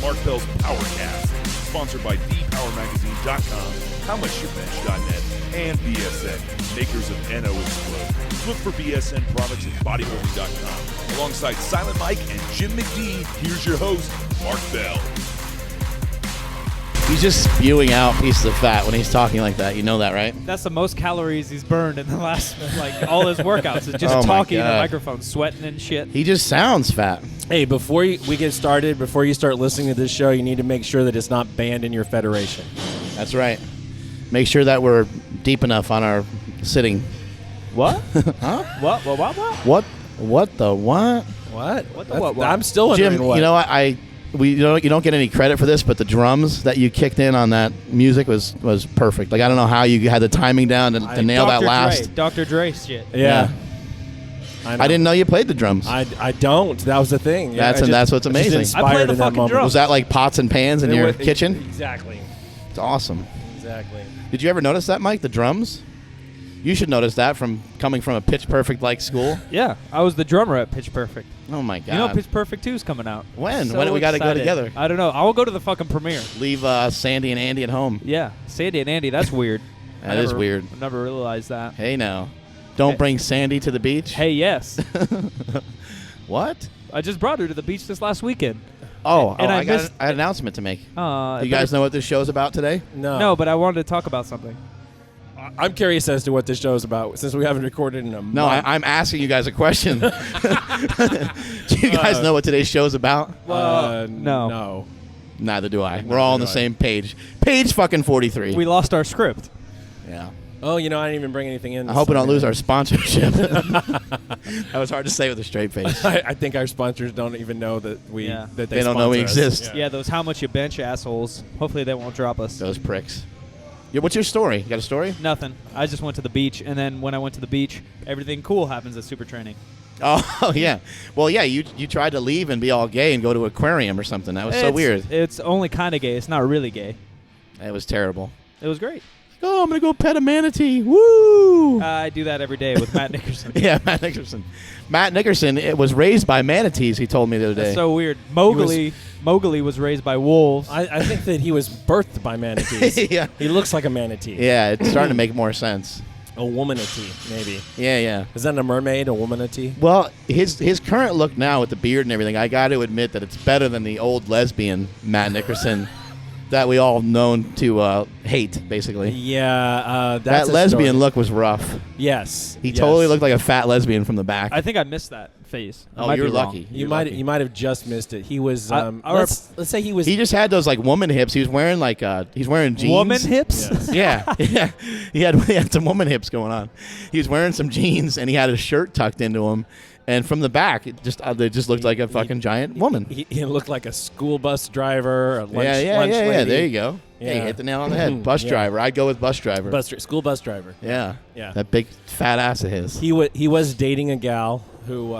Mark Bell's PowerCast, sponsored by thepowermagazine.com, howmuchyourbench.net, and BSN, makers of NO Explode. Look for BSN products at bodybuilding.com. Alongside Silent Mike and Jim McD, here's your host, Mark Bell. He's just spewing out pieces of fat when he's talking like that. You know that, right? That's the most calories he's burned in the last, all his workouts. Is just talking in the microphone, sweating and shit. He just sounds fat. Hey, before we get started, before you start listening to this show, you need to make sure that it's not banned in your federation. That's right. Make sure that we're deep enough on our sitting. What? Huh? What? What the what? What? I'm still wondering Jim, what. you know, you don't get any credit for this, but the drums that you kicked in on that music was perfect. Like, I don't know how you had the timing down to nail that last. Dr. Dre shit. Yeah. I didn't know you played the drums. I don't. That was the thing. Yeah, That's what's amazing. I play the fucking drums. Was that like pots and pans in your kitchen? Exactly. It's awesome. Exactly. Did you ever notice that, Mike? The drums? You should notice that from coming from a Pitch Perfect like school. Yeah, I was the drummer at Pitch Perfect. Oh my God! You know Pitch Perfect 2 is coming out. When? So When do we got to go excited. together? I don't know. I will go to the fucking premiere. Leave Sandy and Andy at home. Yeah, Sandy and Andy. That's weird. That is weird. I never realized that. Hey, now. Don't bring Sandy to the beach. Hey, yes. What? I just brought her to the beach this last weekend. I got an announcement to make. You guys know what this show's about today? No, but I wanted to talk about something. I'm curious as to what this show is about, since we haven't recorded in a month. No, I'm asking you guys a question. Do you guys know what today's show's about? No. Neither do I. We're all on the same page. Page fucking 43. We lost our script. Yeah. Oh, you know, I didn't even bring anything in. I hope we don't lose our sponsorship. That was hard to say with a straight face. I think our sponsors don't even know that that they don't know we sponsor us. exist. Yeah, those How Much You Bench assholes. Hopefully they won't drop us. Those pricks. Yeah, what's your story? You got a story? Nothing. I just went to the beach, and then when I went to the beach, everything cool happens at Super Training. Oh, yeah. Well, yeah, you tried to leave and be all gay and go to an aquarium or something. That was so weird. It's only kind of gay. It's not really gay. It was terrible. It was great. Oh, I'm going to go pet a manatee. Woo! I do that every day with Matt Nickerson. Yeah, Matt Nickerson. Matt Nickerson was raised by manatees, he told me the other day. That's so weird. Mowgli was raised by wolves. I think that he was birthed by manatees. Yeah. He looks like a manatee. Yeah, it's starting to make more sense. A womanatee, maybe. Yeah. Is that a mermaid, a womanatee? Well, his current look now with the beard and everything, I got to admit that it's better than the old lesbian Matt Nickerson that we all known to hate, basically. Yeah, that lesbian look was rough. Yes. He totally looked like a fat lesbian from the back. I think I missed that phase. Oh, you're lucky. You might have just missed it. He was let's say he was. He just had those like woman hips. He was wearing he's wearing jeans. Woman hips? Yes. Yeah. He had some woman hips going on. He was wearing some jeans and he had his shirt tucked into him. And from the back, it just looked like a fucking giant woman. He looked like a school bus driver, a lunch lady. Yeah. There you go. Yeah. Hey, hit the nail on the head. Bus driver. I'd go with bus driver. School bus driver. Yeah. Yeah. That big fat ass of his. He was dating a gal who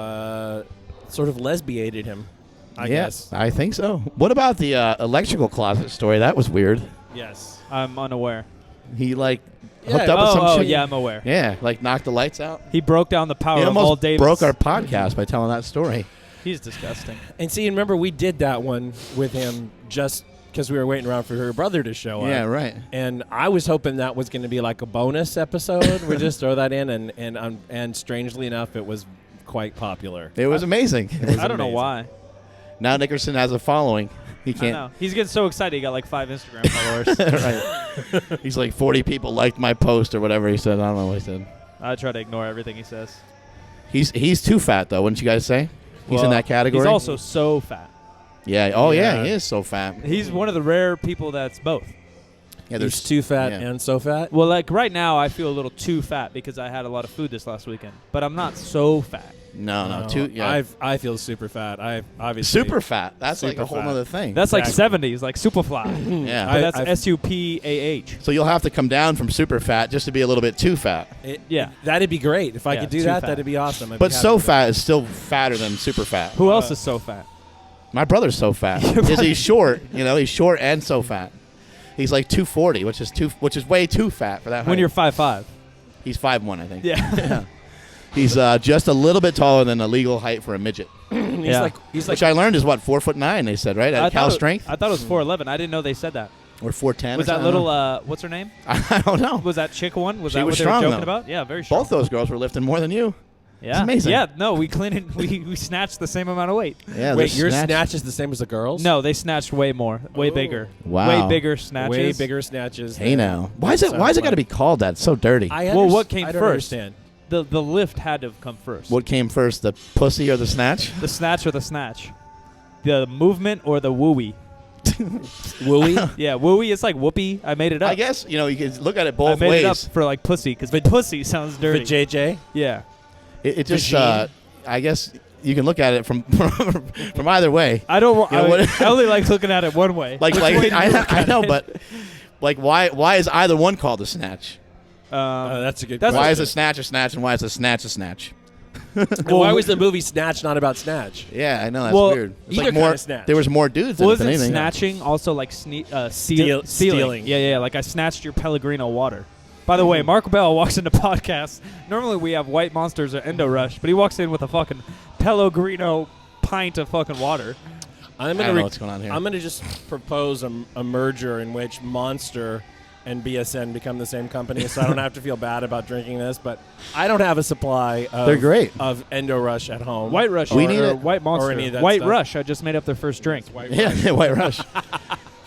sort of lesbiated him, I guess. I think so. What about the electrical closet story? That was weird. Yes. I'm unaware. He hooked up with some shit. Yeah, I'm aware. Yeah, knocked the lights out. He broke down the power He of all almost Davis. broke our podcast by telling that story. He's disgusting. And see, remember we did that one with him just because we were waiting around for her brother to show up. Yeah, right. And I was hoping that was going to be like a bonus episode. We just throw that in, and strangely enough, it was quite popular. It was amazing. I don't know why. Now Nickerson has a following. He can't. I know. He's getting so excited. He got 5 Instagram followers. Right. He's 40 people liked my post or whatever he said. I don't know what he said. I try to ignore everything he says. He's too fat though. Wouldn't you guys say? He's in that category. He's also so fat. Yeah. Oh yeah. He is so fat. He's one of the rare people that's both. Yeah, He's too fat and so fat. Well, right now I feel a little too fat because I had a lot of food this last weekend. But I'm not so fat. No. Too. Yeah. I feel super fat. I obviously super fat. That's super a whole fat. other thing. That's like 70s, like Superfly. Yeah. But that's SUPAH. So you'll have to come down from super fat just to be a little bit too fat. That'd be great if I could do that. Fat. That'd be awesome. But so fat is still fatter than super fat. Who else is so fat? My brother's so fat. He's short. He's short and so fat. He's like 240, which is way too fat for that height. When you're 5'5". He's 5'1", I think. Yeah. He's just a little bit taller than the legal height for a midget. Yeah, he's Yeah. like Which I learned is what 4'9". They said right at Cal Strength I thought it was 4'11". I didn't know they said that. or 4'10". Was or that something. little what's her name? I don't know. Was that chick one? Was She that was what they were strong, joking though. about? Yeah, very strong. Both those girls were lifting more than you. Yeah, It's amazing. Yeah, no, we snatched the same amount of weight. Yeah. wait, the your snatch is the same as the girls? No, they snatched way more, way bigger. Wow. Way bigger snatches. way bigger snatches. Hey now, why is it got to be called that? It's so dirty. Well, what came I don't first? understand. The lift had to have come first. What came first, the pussy or the snatch? The snatch or the snatch? The movement or the wooey? Wooey? Yeah, wooey. It's like whoopee. I made it up. I guess you can look at it I both made ways. it up for like pussy because pussy sounds dirty. JJ? Yeah. It just, Vagine. I guess you can look at it from from either way. I don't. You know what- I only like looking at it one way. Like Which way do you look I at know, it? but like why is either one called a snatch? That's a good That's Why question. is a snatch a snatch and why is a snatch a snatch? And why was the movie Snatch not about Snatch? Yeah, I know that's Well, weird. It's either like kind more. of snatch. There was more dudes than Wasn't anything. snatching also like stealing? Stealing. Yeah. Like I snatched your Pellegrino water. By the way, Mark Bell walks into podcasts. Normally we have White Monsters or Endo Rush, but he walks in with a fucking Pellegrino pint of fucking water. I'm I gonna don't know what's going on here. I'm gonna just propose a merger in which Monster and BSN become the same company, so I don't have to feel bad about drinking this. But I don't have a supply of They're great. of Endo Rush at home. White Rush We or, need or it. White Monster. any of that White stuff. Rush. I just made up their first drink. White Yeah, Rush. White Rush.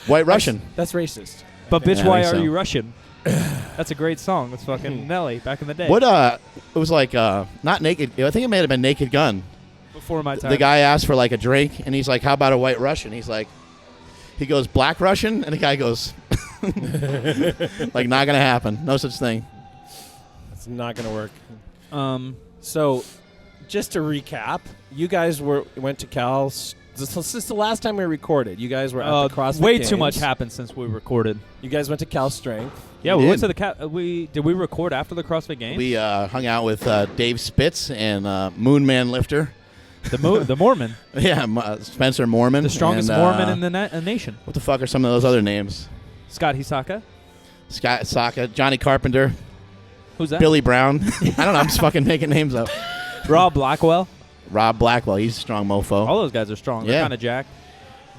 White Russian. That's racist. But bitch, Yeah, I why think are so. you Russian? That's a great song. That's fucking Nelly back in the day. What it was like not Naked. I think it may have been Naked Gun. Before my time. The guy asked for like a drink and he's like, "How about a White Russian?" He goes, "Black Russian?" And the guy goes, "Like not gonna happen. No such thing." It's not gonna work. So Just to recap, you guys went to Cal. This is the last time we recorded. You guys were at the CrossFit way Games. too much happened since we recorded. You guys went to Cal Strength. Yeah, We we went did. to the did we record after the CrossFit Games? We hung out with Dave Spitz and Moonman Lifter. the Mormon, Yeah, Spencer Mormon. the strongest and, Mormon in the nation. What the fuck are some of those other names? Scott Hisaka. Scott Saka, Johnny Carpenter, Who's that? Billy Brown. I don't know. I'm just fucking making names up. Rob Blackwell. Rob Blackwell. He's a strong mofo. All those guys are strong. They're Yeah. kind of jacked.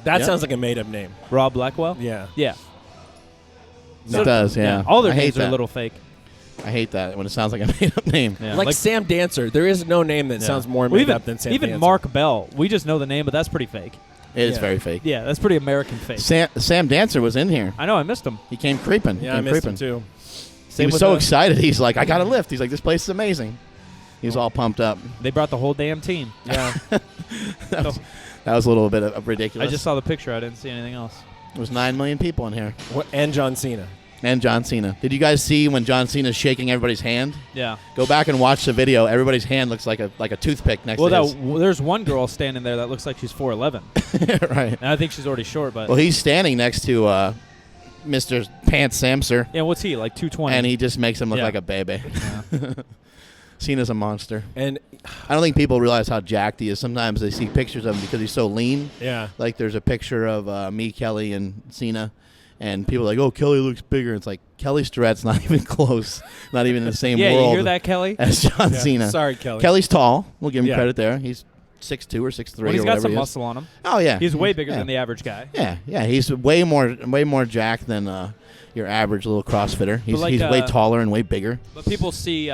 That Yeah. sounds like a made-up name. Rob Blackwell. Yeah. Yeah. It does, yeah. All their I hate names are a that. little fake. I hate that when it sounds like a made-up name. Yeah. Like Sam Dancer. There is no name that Yeah. sounds more Well, made even, up than Sam even Dancer. Mark Bell. We just know the name, but that's pretty fake. It is Yeah. very fake. Yeah, that's pretty American fake. Sam Dancer was in here. I know. I missed him. He came creeping. Yeah, He I came missed creeping. him too. He Same was with so the- excited. He's like, "I got a lift." He's like, "This place is amazing." He was all pumped up. They brought the whole damn team. Yeah. That was a little bit of ridiculous. I just saw the picture. I didn't see anything else. There was 9 million people in here. And John Cena. And John Cena. Did you guys see when John Cena's shaking everybody's hand? Yeah. Go back and watch the video. Everybody's hand looks like a toothpick next to his. There's one girl standing there that looks like she's 4'11", Right. and I think she's already short. But Well, he's standing next to Mr. Pants Samser, yeah, what's he like? 220. and he just makes him look Yeah. like a baby. Yeah. Cena's a monster. And I don't think people realize how jacked he is. Sometimes they see pictures of him because he's so lean. yeah. Like there's a picture of me, Kelly, and Cena, and people are like, "Oh, Kelly looks bigger." It's like Kelly Starrett's not even close, not even in the same Yeah, world you hear that, Kelly? as John Yeah. Cena. Sorry, Kelly. Kelly's tall. We'll give him Yeah. credit there. He's 6'2" or 6'3" Well, he's or got whatever some he is. muscle on him. Oh yeah, He's way bigger Yeah. than the average guy. Yeah. He's way more jacked than your average little CrossFitter. He's like, he's way taller and way bigger. But people see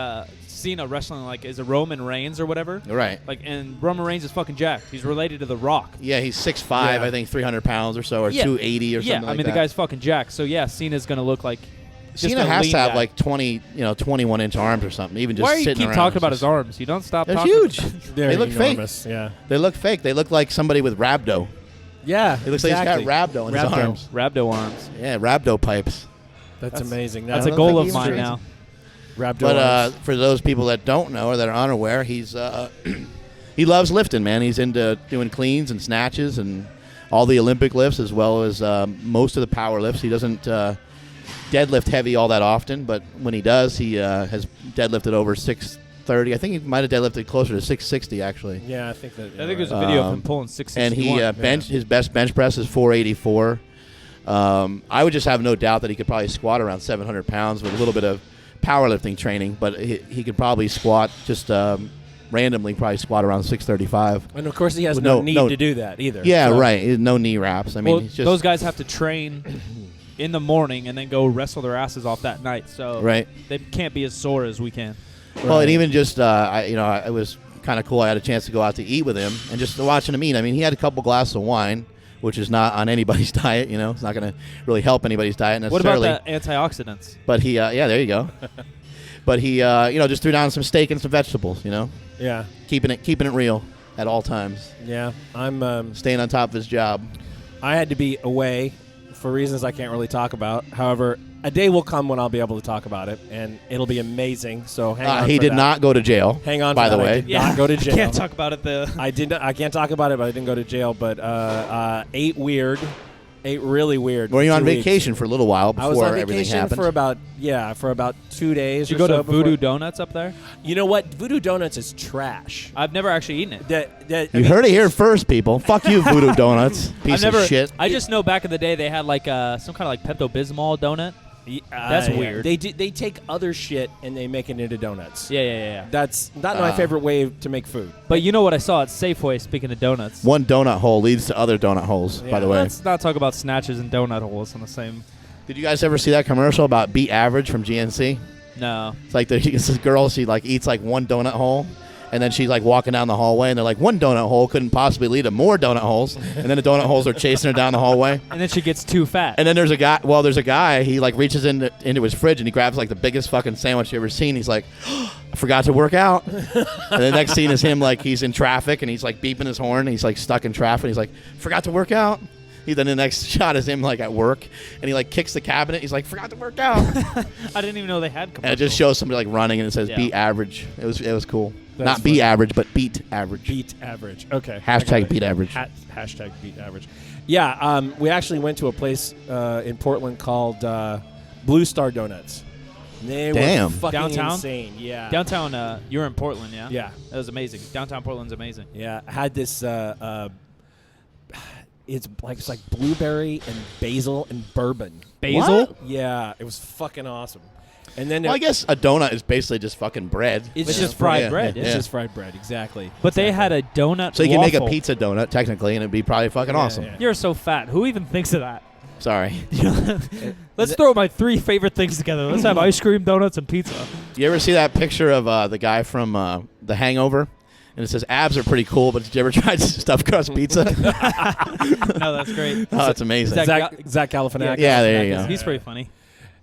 Cena wrestling like is a Roman Reigns or whatever. Right. Like, and Roman Reigns is fucking jacked. He's related to The Rock. Yeah, he's 6'5", Yeah. I think 300 pounds or so, or Yeah. 280 or Yeah, something I like mean that. the guy's fucking jacked. So yeah, Cena's gonna look like. just Cena a has lean to have guy. like 21-inch arms or something. Even just Why do you sitting keep around. talking It's about just- his arms? You don't stop. They're talking. huge. They're They look enormous. fake. Yeah. They look fake. They look like somebody with rhabdo. Yeah. It looks exactly. like he's got rhabdo in his Rhabdo. arms. Rhabdo arms. Yeah, rhabdo pipes. That's amazing. That's I a don't goal think of he's mine crazy. now. Rhabdo But arms. for those people that don't know or that are unaware, he's he loves lifting, man. He's into doing cleans and snatches and all the Olympic lifts as well as most of the power lifts. He doesn't deadlift heavy all that often, but when he does, he has deadlifted over 630. I think he might have deadlifted closer to 660 actually. Yeah, I think that. I think there's a video of him pulling And 661. he his best bench press is 484. I would just have no doubt that he could probably squat around 700 pounds with a little bit of powerlifting training, but he could probably squat just randomly probably squat around 635. And of course, he has With no need to do that either. Yeah, So- right. No knee wraps. I mean, Well, he's just those guys have to train in the morning and then go wrestle their asses off that night. So right. they can't be as sore as we can. Well, and even just it was kind of cool. I had a chance to go out to eat with him and just watching him eat. I mean, he had a couple glasses of wine, which is not on anybody's diet. It's not going to really help anybody's diet What about necessarily. the antioxidants? But he, there you go. But he, just threw down some steak and some vegetables. Yeah. Keeping it real at all times. Yeah. I'm. Staying on top of his job. I had to be away for reasons I can't really talk about. However, a day will come when I'll be able to talk about it, and it'll be amazing. So hang on. He for did that. not go to jail. Hang on. By for the that. I way, did not go to jail. Can't talk about it. I can't talk about it, but I didn't go to jail. But ate really weird. were you on 2 weeks. vacation for a little while I was before on everything vacation happened? for about 2 days. Did you or go so to before- Voodoo Donuts up there? You know what? Voodoo Donuts is trash. I've never actually eaten it. You heard it here first, people. Fuck you, Voodoo Donuts. Piece I've never, of shit. I just know back in the day they had like some kind of like Pepto-Bismol donut. That's weird. They take other shit and they make it into donuts. Yeah. That's not my favorite way to make food. But you know what I saw at Safeway, speaking of donuts? One donut hole leads to other donut holes, by the way. Let's not talk about snatches and donut holes in the same. Did you guys ever see that commercial about Beat Average from GNC? No. It's like this girl, she like eats like one donut hole, and then she's like walking down the hallway, and they're like, one donut hole couldn't possibly lead to more donut holes, and then the donut holes are chasing her down the hallway. And then she gets too fat. And then there's a guy, he like reaches into his fridge and he grabs like the biggest fucking sandwich you ever seen. He's like, I forgot to work out. And the next scene is him like he's in traffic and he's like beeping his horn. And he's like stuck in traffic. He's like, forgot to work out. Then the next shot is him like at work and he like kicks the cabinet. He's like, forgot to work out. I didn't even know they had commercials. And it just shows somebody like running and it says Yeah. beat average. It was cool. That's Not funny. be average, but beat average. Beat average. Okay. Hashtag beat average. Hashtag beat average. Yeah. We actually went to a place in Portland called Blue Star Donuts. They Damn. were fucking Downtown? insane. Yeah. Downtown, you were in Portland, yeah? Yeah. That was amazing. Downtown Portland's amazing. Yeah. I had this. It's like blueberry and basil and bourbon. Basil? What? Yeah, it was fucking awesome. And then Well, I guess a donut is basically just fucking bread. it's just fried bread, It's yeah. just fried bread, exactly. But they had a donut So you can make a waffle. pizza donut technically, and it'd be probably fucking awesome. yeah. You're so fat. Who even thinks of that? Sorry. Let's throw my 3 favorite things together. Let's have ice cream, donuts, and pizza. You ever see that picture of the guy from The Hangover? And it says abs are pretty cool, but did you ever try stuffed crust pizza? No, that's great. Oh, it's amazing. Zach- Zach Galifianakis. Yeah, there you go. He's pretty funny.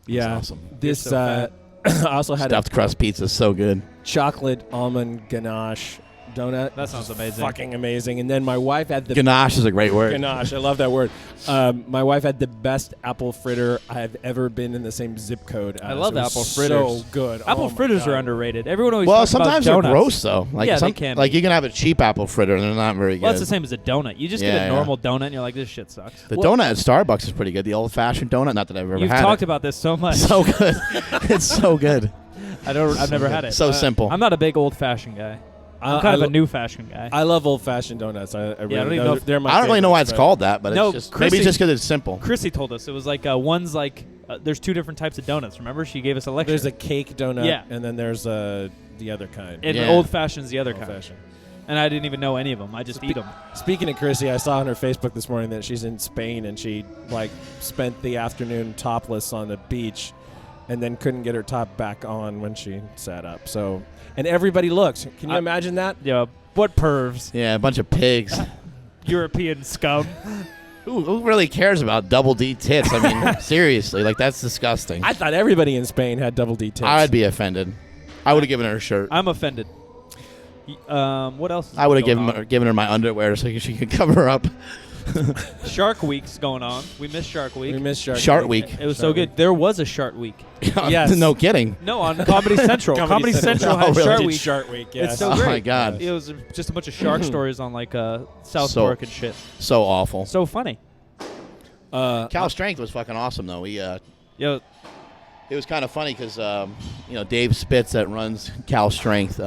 Yeah. That's awesome. This You're so I also had Stuffed crust pizza is so good. a chocolate almond ganache donut. That sounds amazing. Fucking amazing. And then my wife had the Ganache is a great word. ganache. I love that word. My wife had the best apple fritter I've ever been in the same zip code. I love It was apple fritters. So good. Apple Oh my fritters God. are underrated. Everyone always Well, talks sometimes about they're donuts. gross though. Like Yeah, they can Like be. you can have a cheap apple fritter and they're not very Well, good. it's the same as a donut. You just Yeah, get a yeah. normal donut and you're like, this shit sucks. The donut at Starbucks is pretty good. The old-fashioned donut. Not that I've ever You've had talked it. about this so much. So good. It's so good. I've never had it. So simple. I'm not a big old-fashioned guy. I'm kind of a new-fashioned guy. I love old-fashioned donuts. I really don't even know if- they're my I don't really know why it's favorites, called that, but No, it's just Chrissy- maybe just because it's simple. Chrissy told us it was like one's like there's 2 different types of donuts. Remember, she gave us a but lecture. There's a cake donut, Yeah. and then there's the other kind. and Yeah. old-fashioned's the other kind. Old-fashioned. And I didn't even know any of them. I just eat them. Speaking of Chrissy, I saw on her Facebook this morning that she's in Spain and she like spent the afternoon topless on the beach, and then couldn't get her top back on when she sat up. So, and everybody looked. Can you imagine that? Yeah, what pervs? Yeah, a bunch of pigs. European scum. Who really cares about double D tits? I mean, seriously, like that's disgusting. I thought everybody in Spain had double D tits. I'd be offended. I would have given her a shirt. I'm offended. What else? Is I would have going given her my underwear so she could cover her up. on? Shark Week's going on. We missed Shark Week. We missed Shark Week. It was so good. There was a Shark Week. Yes. No kidding. No, on Comedy Central. Comedy Central Oh, had really? Shark Did Week. Shark Week. Yes. It's so Oh great. my God. It was just a bunch of shark stories on like South So- Park and shit. So awful. So funny. Cal Strength was fucking awesome though. Yo, It was kind of funny because Dave Spitz that runs Cal Strength.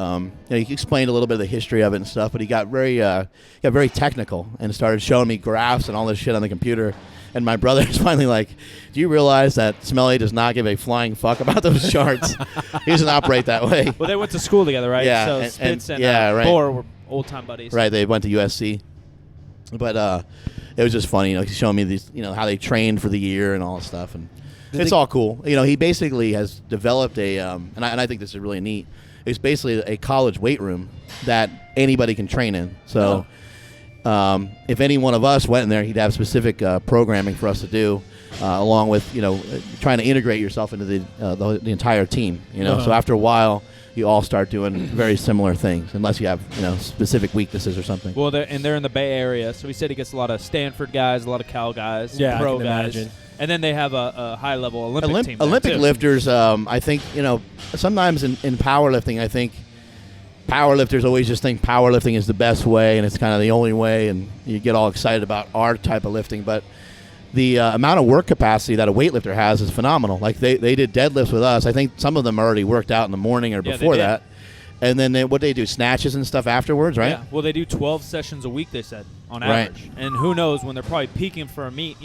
He explained a little bit of the history of it and stuff, but he got very technical and started showing me graphs and all this shit on the computer. And my brother is finally like, do you realize that Smelly does not give a flying fuck about those charts? He doesn't operate that way. Well, they went to school together, right? Yeah, So Spitz and right. Farr were old-time buddies. Right, they went to USC. But it was just funny, he's showing me these, how they trained for the year and all this stuff. And it's all cool. He basically has developed a, and I think this is really neat, it's basically a college weight room that anybody can train in. So if any one of us went in there, he'd have specific programming for us to do, along with, trying to integrate yourself into the entire team. So after a while, you all start doing very similar things, unless you have specific weaknesses or something. Well, they're in the Bay Area, so he said he gets a lot of Stanford guys, a lot of Cal guys, pro guys. Imagine. And then they have a high-level Olympic team. Olympic lifters, I think, sometimes in powerlifting, I think powerlifters always just think powerlifting is the best way and it's kind of the only way, and you get all excited about our type of lifting. But the amount of work capacity that a weightlifter has is phenomenal. Like they did deadlifts with us. I think some of them already worked out in the morning or before that. And then what they do, snatches and stuff afterwards, right? Yeah. Well, they do 12 sessions a week, they said, on average. Right. And who knows when they're probably peaking for a meet,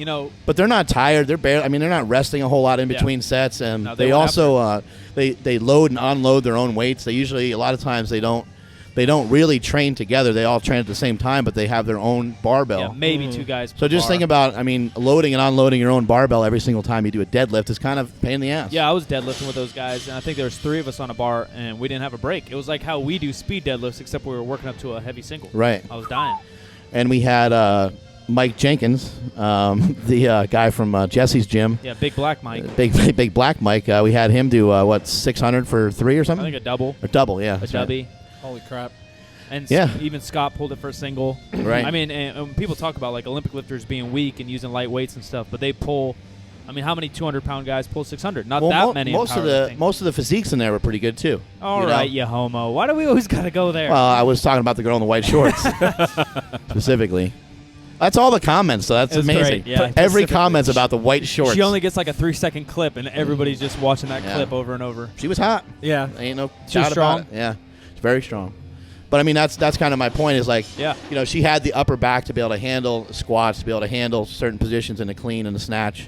But they're not tired. They're barely. They're not resting a whole lot in between sets. And no, they also they load and unload their own weights. They usually, a lot of times, they don't really train together. They all train at the same time, but they have their own barbell. Yeah, maybe two guys. So just think about, loading and unloading your own barbell every single time you do a deadlift is kind of a pain in the ass. Yeah, I was deadlifting with those guys, and I think there was 3 of us on a bar, and we didn't have a break. It was like how we do speed deadlifts, except we were working up to a heavy single. Right. I was dying. And we had Mike Jenkins, the guy from Jesse's gym. Yeah, Big Black Mike. Big Black Mike. We had him do, 600 for 3 or something? I think a double. A double, yeah. A dubby. Right. Holy crap. And even Scott pulled it for a single. Right. And people talk about like Olympic lifters being weak and using light weights and stuff, but they pull. How many 200-pound guys pull 600? Not that many. Most of the physiques in there were pretty good too. All right, you homo. Why do we always gotta go there? Well, I was talking about the girl in the white shorts specifically. That's all the comments, so that's amazing. Yeah. Every comment's about the white shorts. She only gets like a 3-second clip, and everybody's just watching that clip over and over. She was hot. Yeah, ain't no doubt about it. Yeah, she's very strong. But that's kind of my point is like, she had the upper back to be able to handle squats, to be able to handle certain positions in the clean and the snatch.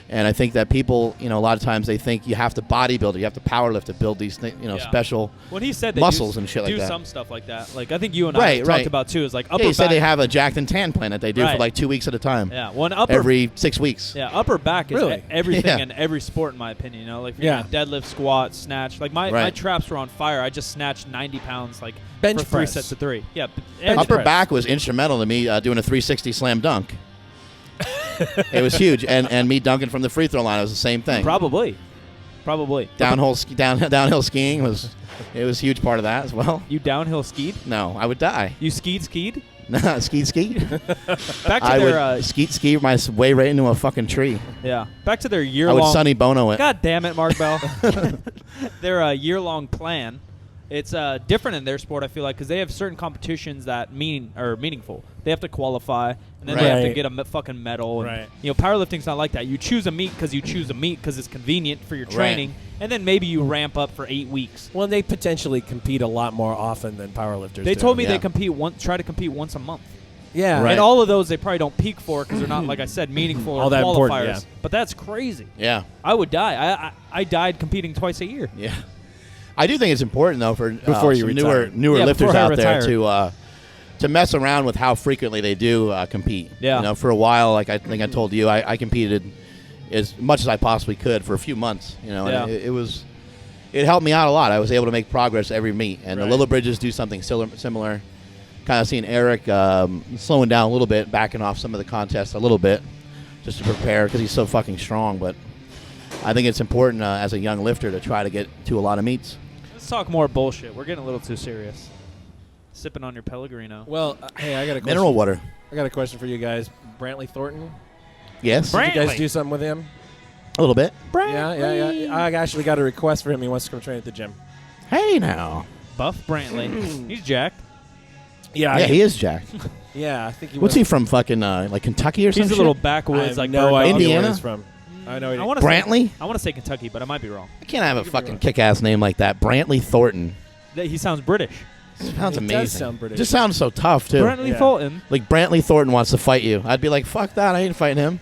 And I think that people, a lot of times they think you have to bodybuild, you have to powerlift to build these things, special when he said muscles and shit like that. Do some stuff like that. Like I think you and I talked about too. Is like upper back. He said they have a jacked and tan plan that they do for like 2 weeks at a time. Yeah, every 6 weeks. Yeah, upper back is everything in every sport, in my opinion. Like deadlift, squat, snatch. Like my traps were on fire. I just snatched 90 pounds like bench for 3 press. sets of 3. Yeah, upper back was instrumental to me doing a 360 slam dunk. It was huge, and me dunking from the free throw line was the same thing. Probably. Downhill skiing was a huge part of that as well. You downhill skied? No, I would die. You skied? No, skied. Back to I would ski my way right into a fucking tree. Yeah. Back to their year-long. I would Sonny Bono it. God damn it, Mark Bell. Their year-long plan. It's different in their sport, I feel like, because they have certain competitions that are meaningful. They have to qualify, and then they have to get a fucking medal. And, powerlifting's not like that. You choose a meet because you choose a meet because it's convenient for your training, and then maybe you ramp up for 8 weeks. Well, they potentially compete a lot more often than powerlifters. They told me they try to compete once a month. Yeah, and all of those they probably don't peak for because they're not, like I said, meaningful or that qualifiers. Yeah. But that's crazy. Yeah, I would die. I died competing twice a year. Yeah. I do think it's important though for before you newer lifters out there to mess around with how frequently they do compete. Yeah. For a while, like I think I told you, I competed as much as I possibly could for a few months. And it helped me out a lot. I was able to make progress every meet, and the Little Bridges do something similar. Kind of seeing Eric slowing down a little bit, backing off some of the contests a little bit, just to prepare because he's so fucking strong. But I think it's important as a young lifter to try to get to a lot of meets. Let's talk more bullshit. We're getting a little too serious. Sipping on your Pellegrino. Well, hey, I got a question. Mineral water. I got a question for you guys. Brantley Thornton. Yes. Did you guys do something with him? A little bit. Yeah. I actually got a request for him. He wants to come train at the gym. Hey now. Buff Brantley. He's jacked. Yeah, he is jacked. Yeah, I think he. What's he from? Fucking like Kentucky or something? He's a little backwoods, like no idea Indiana. Where he's from. I know. I want Brantley? I want to say Kentucky, but I might be wrong. I can't have a fucking kick-ass name like that. Brantley Thornton. He sounds British. Sounds amazing. Does sound British. Just sounds so tough, too. Brantley Thornton. Like, Brantley Thornton wants to fight you. I'd be like, fuck that. I ain't fighting him.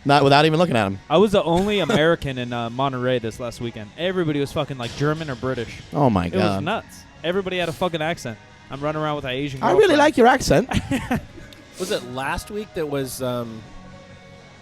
Not without even looking at him. I was the only American in Monterey this last weekend. Everybody was fucking like German or British. Oh, my God. It was nuts. Everybody had a fucking accent. I'm running around with an Asian I girlfriend. really like your accent. Was it last week that was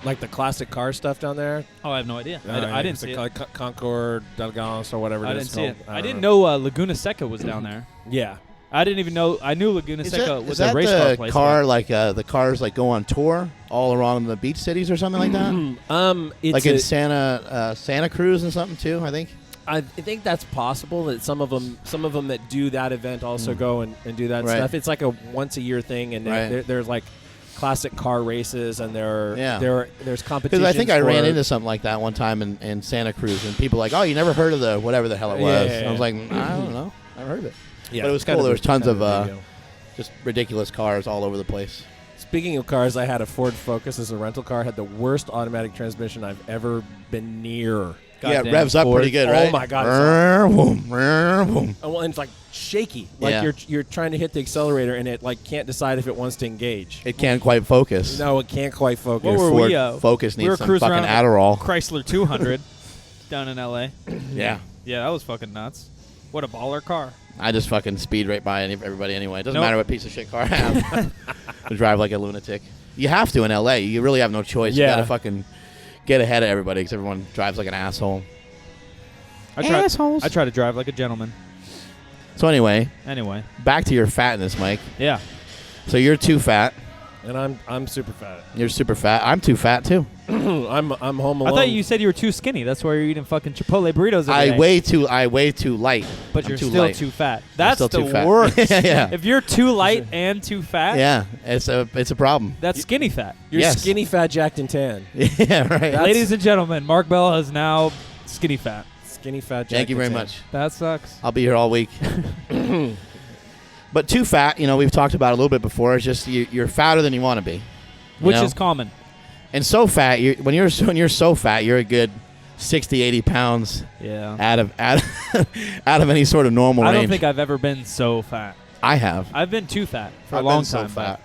like the classic car stuff down there? Oh, I have no idea. I didn't see it. Like Concord, Delgados, or whatever I it didn't is see it. called. I didn't know Laguna Seca was down there. Yeah. I didn't even know. I knew Laguna Seca was is that a race car place. car like the cars like go on tour all around the beach cities or something like that? It's like in Santa Cruz and something too, I think. I think that's possible that some of them that do that event also go and do that Right. stuff. It's like a once a year thing, and there's like classic car races, and there's competition. Because I think I ran into something like that one time in Santa Cruz, and people were like, oh, you never heard of the whatever the hell it was. Yeah. I was like, I don't know, never heard of it. Yeah, but it was cool. There was tons of just ridiculous cars all over the place. Speaking of cars, I had a Ford Focus as a rental car. Had the worst automatic transmission I've ever been near. Yeah, it revs up pretty good, right? Oh my God! And it's like shaky. Like you're trying to hit the accelerator and it like can't decide if it wants to engage. It can't quite focus. No, it can't quite focus. What were Ford we? Focus we needs were some cruising fucking around Adderall. Chrysler 200 down in L.A. Yeah. Yeah, that was fucking nuts. What a baller car. I just fucking speed right by everybody anyway. It doesn't matter what piece of shit car I have. I drive like a lunatic. You have to in L.A. You really have no choice. Yeah. You gotta fucking get ahead of everybody because everyone drives like an asshole. I try to drive like a gentleman. So anyway, back to your fatness, Mike. Yeah. So you're too fat. And I'm super fat. You're super fat. I'm too fat too. I'm home alone. I thought you said you were too skinny. That's why you're eating fucking Chipotle burritos every day. I weigh too light. But you're too still light. too fat. That's still the too fat. worst. Yeah. If you're too light and too fat, Yeah, it's a problem. that's skinny fat. You're Yes. skinny, fat, jacked, and tan. Yeah, right. Ladies and gentlemen, Mark Bell is now skinny fat. Skinny, fat, jacked, Thank you and very tan. much. That sucks. I'll be here all week. But too fat, we've talked about it a little bit before. It's just you're fatter than you want to be, Which is common. And so fat, when you're so fat, you're a good 60, 80 pounds Yeah. out of out of any sort of normal I range. don't think I've ever been so fat. I have. I've been too fat for I've a long been so time. fat.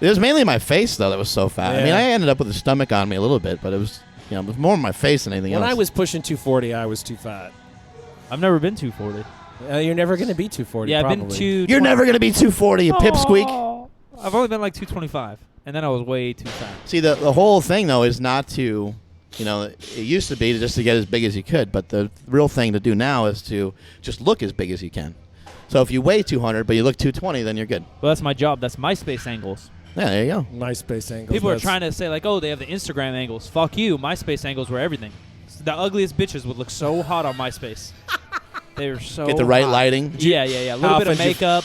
It was mainly my face though that was so fat. I mean, Yeah. I ended up with a stomach on me a little bit, but it was it was more my face than anything When else. I was pushing 240, I was too fat. I've never been 240. You're never going to be 240. Yeah, probably. I've been 2. You're never gonna be 240, you pipsqueak. I've only been like 225, and then I was way too fat. See, the whole thing though is not to, it used to be just to get as big as you could, but the real thing to do now is to just look as big as you can. So if you weigh 200 but you look 220, then you're good. Well, that's my job. That's MySpace angles. Yeah, there you go. MySpace angles. People are trying to say like, oh, they have the Instagram angles. Fuck you. MySpace angles were everything. The ugliest bitches would look so hot on MySpace. They were so Get the right hot. lighting. Yeah. A little bit of makeup.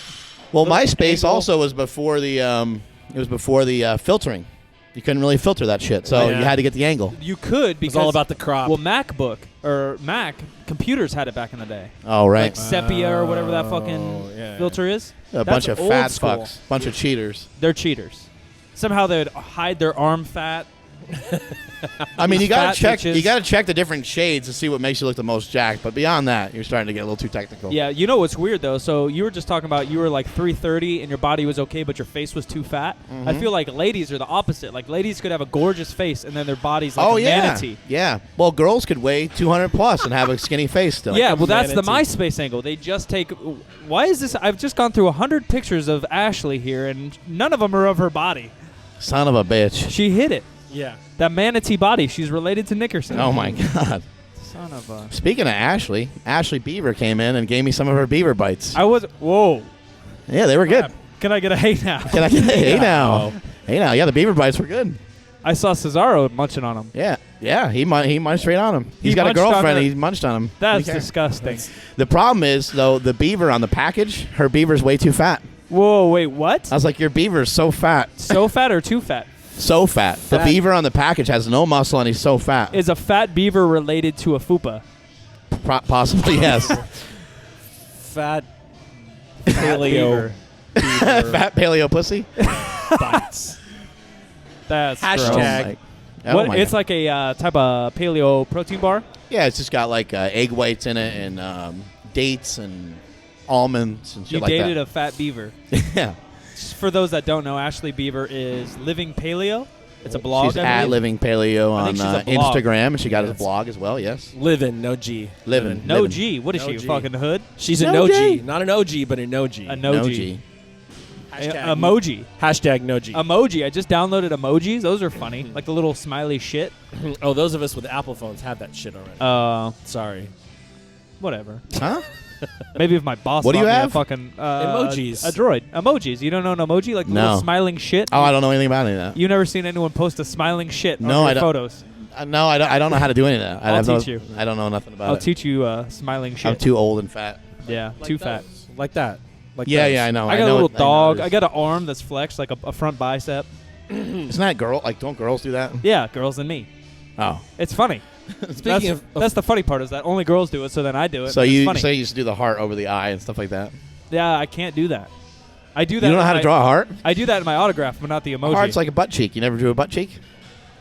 Well, little MySpace angle. also was before the filtering. You couldn't really filter that shit, so Yeah. you had to get the angle. You could because It's all about the crop. Well, MacBook or Mac computers had it back in the day. Oh, right. Like sepia or whatever that fucking yeah. filter is. A That's bunch of old fat school. fucks. Bunch of cheaters. They're cheaters. Somehow they'd hide their arm fat. I mean, you These gotta fat check. bitches. You gotta check the different shades to see what makes you look the most jacked. But beyond that, you're starting to get a little too technical. Yeah, you know what's weird though? So you were just talking about you were like 330 and your body was okay, but your face was too fat. Mm-hmm. I feel like ladies are the opposite. Like ladies could have a gorgeous face and then their body's like Oh a yeah. manatee. Yeah. Well, girls could weigh 200 plus and have a skinny face still. Yeah, well, that's the manatee. MySpace angle. They just take. Why is this? I've just gone through 100 pictures of Ashley here, and none of them are of her body. Son of a bitch. She hit it. Yeah. That manatee body. She's related to Nickerson. Oh my God. Son of a. Speaking of Ashley Beaver came in and gave me some of her beaver bites. I was. Whoa. Yeah, they were good. Can I get a hey now? Can I get hey now? Hey now. Yeah, the beaver bites were good. I saw Cesaro munching on them. Yeah. He munched right on him. He's got a munched on girlfriend. her. He munched on him. That's Okay. disgusting. The problem is though, the beaver on the package, her beaver's way too fat. Whoa, wait, what? I was like, your beaver's so fat. So fat or too fat? So fat. The Fat. beaver on the package has no muscle and he's so fat. Is a fat beaver related to a fupa? Possibly, yes. Fat paleo beaver. Fat paleo pussy. bites. That's Hashtag. gross. Oh my- It's like a type of paleo protein bar? Yeah, it's just got like egg whites in it and dates and almonds and shit like that. You dated a fat beaver. Yeah. For those that don't know, Ashley Beaver is Living Paleo. It's a blog. She's at Living Paleo on Instagram, and she got a blog as well, yes. Living, no G. Living. No G. What is she, a fucking hood? She's a no G. Not an OG, but a no G. A no G. Emoji. Hashtag no G. Emoji. I just downloaded emojis. Those are funny. Like the little smiley shit. Oh, those of us with Apple phones have that shit already. Sorry. Whatever. Huh? Maybe if my boss what do you have? A fucking emojis. A droid. Emojis. You don't know an emoji? Like the little smiling shit? Oh, I don't know anything about any of that. You never seen anyone post a smiling shit on your photos? No, I don't know how to do any of that. I'll teach you. I don't know nothing about it. I'll teach you smiling shit. I'm too old and fat. Yeah, like too those. fat. Like that. Like yeah, those. yeah, I know. I got a little dog. I got an arm that's flexed, like a front bicep. Isn't that girl? Like, don't girls do that? Yeah, girls and me. Oh. It's funny. That's the funny part is that only girls do it, so then I do it. So you used to do the heart over the eye and stuff like that? Yeah, I can't do that. I do that. You don't know how to draw a heart? I do that in my autograph, but not the emoji. A heart's like a butt cheek. You never drew a butt cheek?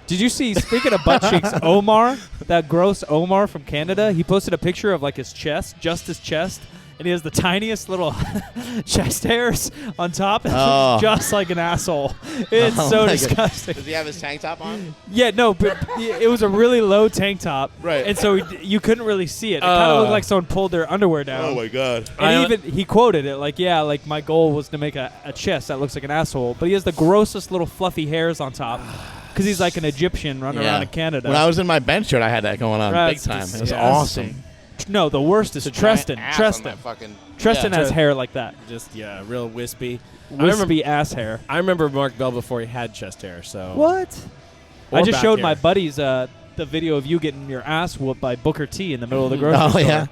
Did you see, speaking of butt cheeks, Omar, that gross Omar from Canada, he posted a picture of like his chest, just his chest, and he has the tiniest little chest hairs on top, just like an asshole. It's so disgusting. Does he have his tank top on? Yeah, no, but it was a really low tank top, right? And so you couldn't really see it. It kind of looked like someone pulled their underwear down. Oh my god! And he quoted it like, "Yeah, like my goal was to make a chest that looks like an asshole," but he has the grossest little fluffy hairs on top. Because he's like an Egyptian running around in Canada. When I was in my bench shirt, I had that going on big time. It was awesome. No, the worst is Treston. Treston has hair like that. Just, real wispy. Wispy ass hair. I remember Mark Bell before he had chest hair. So what? I just showed my buddies the video of you getting your ass whooped by Booker T in the middle of the grocery store. Oh, yeah.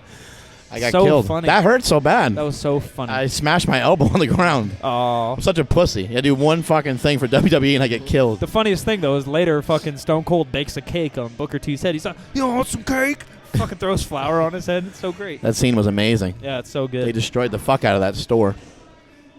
I got killed. Funny. That hurt so bad. That was so funny. I smashed my elbow on the ground. Oh, I'm such a pussy. I do one fucking thing for WWE and I get killed. The funniest thing though is later fucking Stone Cold bakes a cake on Booker T's head. He's like, "You want some cake?" Fucking throws flour on his head. It's so great. That scene was amazing. Yeah, it's so good. They destroyed the fuck out of that store.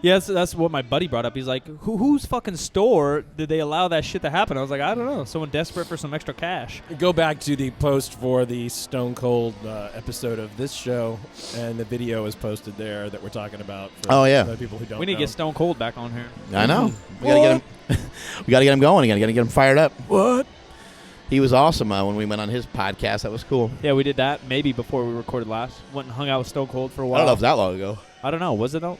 Yeah, that's what my buddy brought up. He's like, whose fucking store did they allow that shit to happen? I was like, I don't know. Someone desperate for some extra cash. Go back to the post for the Stone Cold episode of this show, and the video is posted there that we're talking about. For the people who don't know. We need to get Stone Cold back on here. I know. We gotta get him going again. Gotta get him fired up. What? He was awesome when we went on his podcast. That was cool. Yeah, we did that maybe before we recorded last. Went and hung out with Stone Cold for a while. I don't know if it was that long ago. I don't know. Was it though?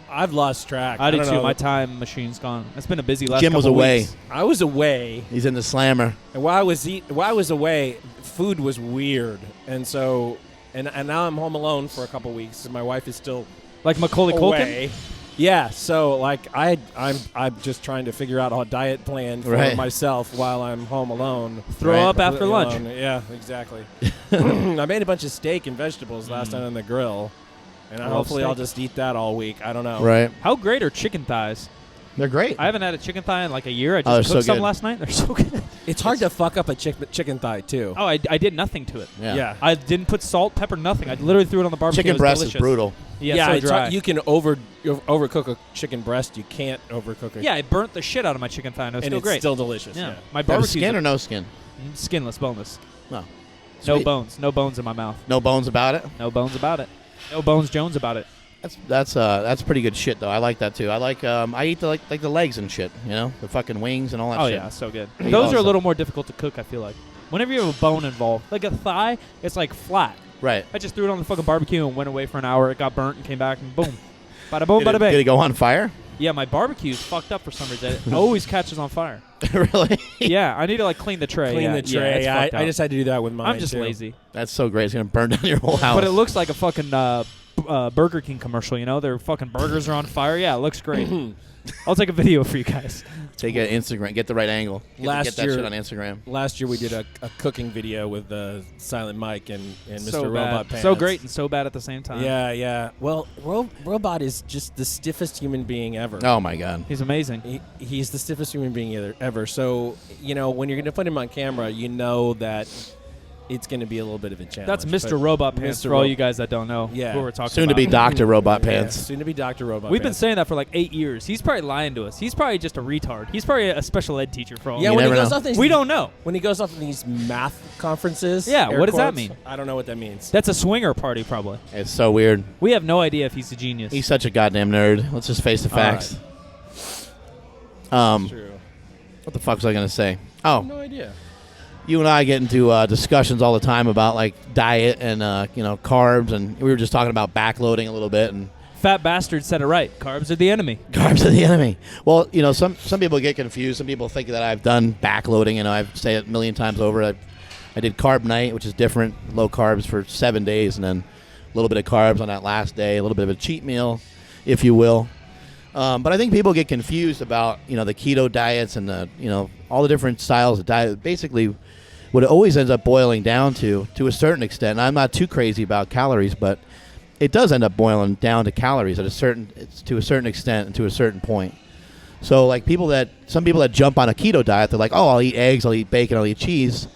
I've lost track. I did too. My time machine's gone. It's been a busy last Jim was away. weeks. I was away. He's in the slammer. And while I was away, food was weird. And so and now I'm home alone for a couple weeks and my wife is still like Macaulay Culkin. Yeah, so like I'm just trying to figure out a diet plan for myself while I'm home alone. Throw up after lunch. Yeah, exactly. I made a bunch of steak and vegetables last night on the grill. And hopefully I'll just eat that all week. I don't know. Right. How great are chicken thighs? They're great. I haven't had a chicken thigh in like a year. I just cooked some last night. They're so good. It's hard to fuck up a chicken thigh, too. Oh, I did nothing to it. Yeah. I didn't put salt, pepper, nothing. I literally threw it on the barbecue. Chicken breast is brutal. Yeah, so dry. You can overcook a chicken breast. You can't overcook it. Yeah, I burnt the shit out of my chicken thigh, and it was still great. It's still delicious. Yeah. My barbecue. Skin or no skin? Skinless, boneless. No. No bones. No bones in my mouth. No bones about it? No bones about it. No bones Jones about it. That's pretty good shit though. I like that too. I like I eat the the legs and shit. You know, the fucking wings and all that. Oh shit. Yeah, so good. Those are a little more difficult to cook. I feel like whenever you have a bone involved, like a thigh, it's like flat. Right. I just threw it on the fucking barbecue and went away for an hour. It got burnt and came back and boom, bada boom, bada bang. Did it go on fire? Yeah, my barbecue's fucked up for some reason. It always catches on fire. Really? Yeah, I need to clean the tray. Clean the tray. Yeah, I just had to do that with mine. I'm just lazy. That's so great. It's gonna burn down your whole house. But it looks like a fucking Burger King commercial. You know, their fucking burgers are on fire. Yeah, it looks great. I'll take a video for you guys. Take an Instagram. Get the right angle. Get that shit on Instagram. Last year we did a cooking video with Silent Mike and so Mr. Robot Pants. So great and so bad at the same time. Yeah. Well, Robot is just the stiffest human being ever. Oh my god. He's amazing. He's the stiffest human being ever. So, you know, when you're going to put him on camera, you know that it's going to be a little bit of a challenge. That's Mr. Robot Pants for all you guys that don't know who we're talking Soon about. to be Dr. Robot Pants. Soon to be Dr. Robot We've been Pants. saying that for like 8 years. He's probably lying to us. He's probably just a retard. He's probably a special ed teacher for all Yeah, we when he know. goes off these, We don't know. When he goes off these math conferences. Yeah, air what does that quotes, mean? I don't know what that means. That's a swinger party, probably. It's so weird. We have no idea if he's a genius. He's such a goddamn nerd. Let's just face the facts. True. What the fuck was I going to say? Oh. No idea. You and I get into discussions all the time about like diet and carbs, and we were just talking about backloading a little bit. And Fat bastard said it right. Carbs are the enemy. Carbs are the enemy. Well, some people get confused. Some people think that I've done backloading. I've said it a million times over. I did carb night, which is different, low carbs for 7 days, and then a little bit of carbs on that last day, a little bit of a cheat meal, if you will. But I think people get confused about the keto diets and the all the different styles of diet. Basically, what it always ends up boiling down to a certain extent, and I'm not too crazy about calories, but it does end up boiling down to calories to a certain extent and to a certain point. So like some people that jump on a keto diet, they're like, oh, I'll eat eggs, I'll eat bacon, I'll eat cheese,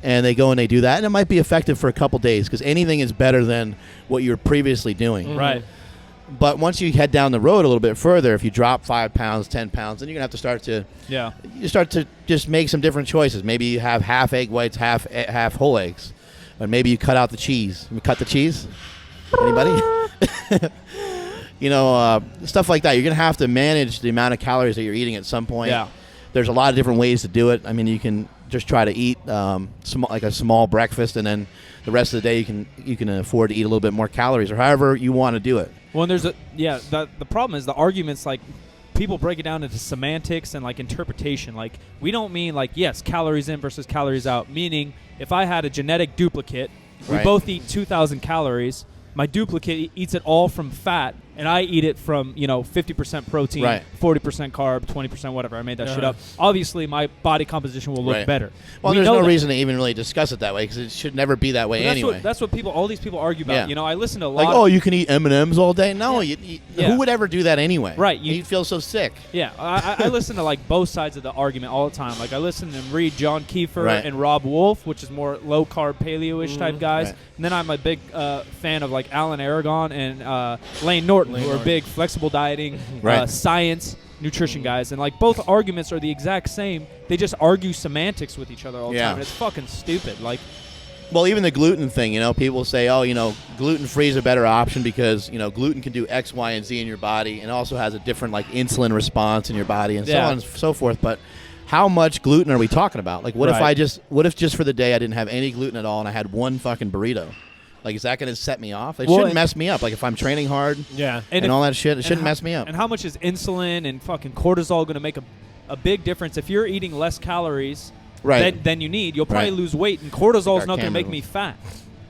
and they go and they do that, and it might be effective for a couple days because anything is better than what you were previously doing. Mm-hmm. Right. But once you head down the road a little bit further, if you drop 5 pounds, 10 pounds, then you're going to have to start to just make some different choices. Maybe you have half egg whites, half whole eggs. Or maybe you cut out the cheese. You cut the cheese? Anybody? Stuff like that. You're going to have to manage the amount of calories that you're eating at some point. Yeah. There's a lot of different ways to do it. I mean, you can just try to eat like a small breakfast, and then the rest of the day you can afford to eat a little bit more calories, or however you want to do it. Well, and the problem is the arguments, like, people break it down into semantics and, like, interpretation. Like, we don't mean, like, yes, calories in versus calories out, meaning if I had a genetic duplicate, we both eat 2,000 calories, my duplicate eats it all from fat, and I eat it from, 50% protein, 40% carb, 20% whatever. I made that shit up. Obviously, my body composition will look better. Well, there's no reason to even really discuss it that way because it should never be that way anyway. That's what all these people argue about. Yeah. I listen to a lot. Like, oh, you can eat M&Ms all day? No, who would ever do that anyway? Right. You'd feel so sick. Yeah, I listen to like both sides of the argument all the time. Like I listen and read John Kiefer and Rob Wolf, which is more low carb paleo-ish type guys. Right. And then I'm a big fan of like Alan Aragon and Lane Norton, who are big flexible dieting, science, nutrition guys. And like both arguments are the exact same. They just argue semantics with each other all the time. And it's fucking stupid. Like, well, even the gluten thing, people say, oh, gluten-free is a better option because, gluten can do X, Y, and Z in your body and also has a different, like, insulin response in your body and so on and so forth. But how much gluten are we talking about? Like, what if just for the day I didn't have any gluten at all and I had one fucking burrito? Like, is that going to set me off? It shouldn't mess me up. Like, if I'm training hard and all that shit, it shouldn't mess me up. And how much is insulin and fucking cortisol going to make a big difference? If you're eating less calories than you need, you'll probably lose weight, and cortisol is not going to make me fat.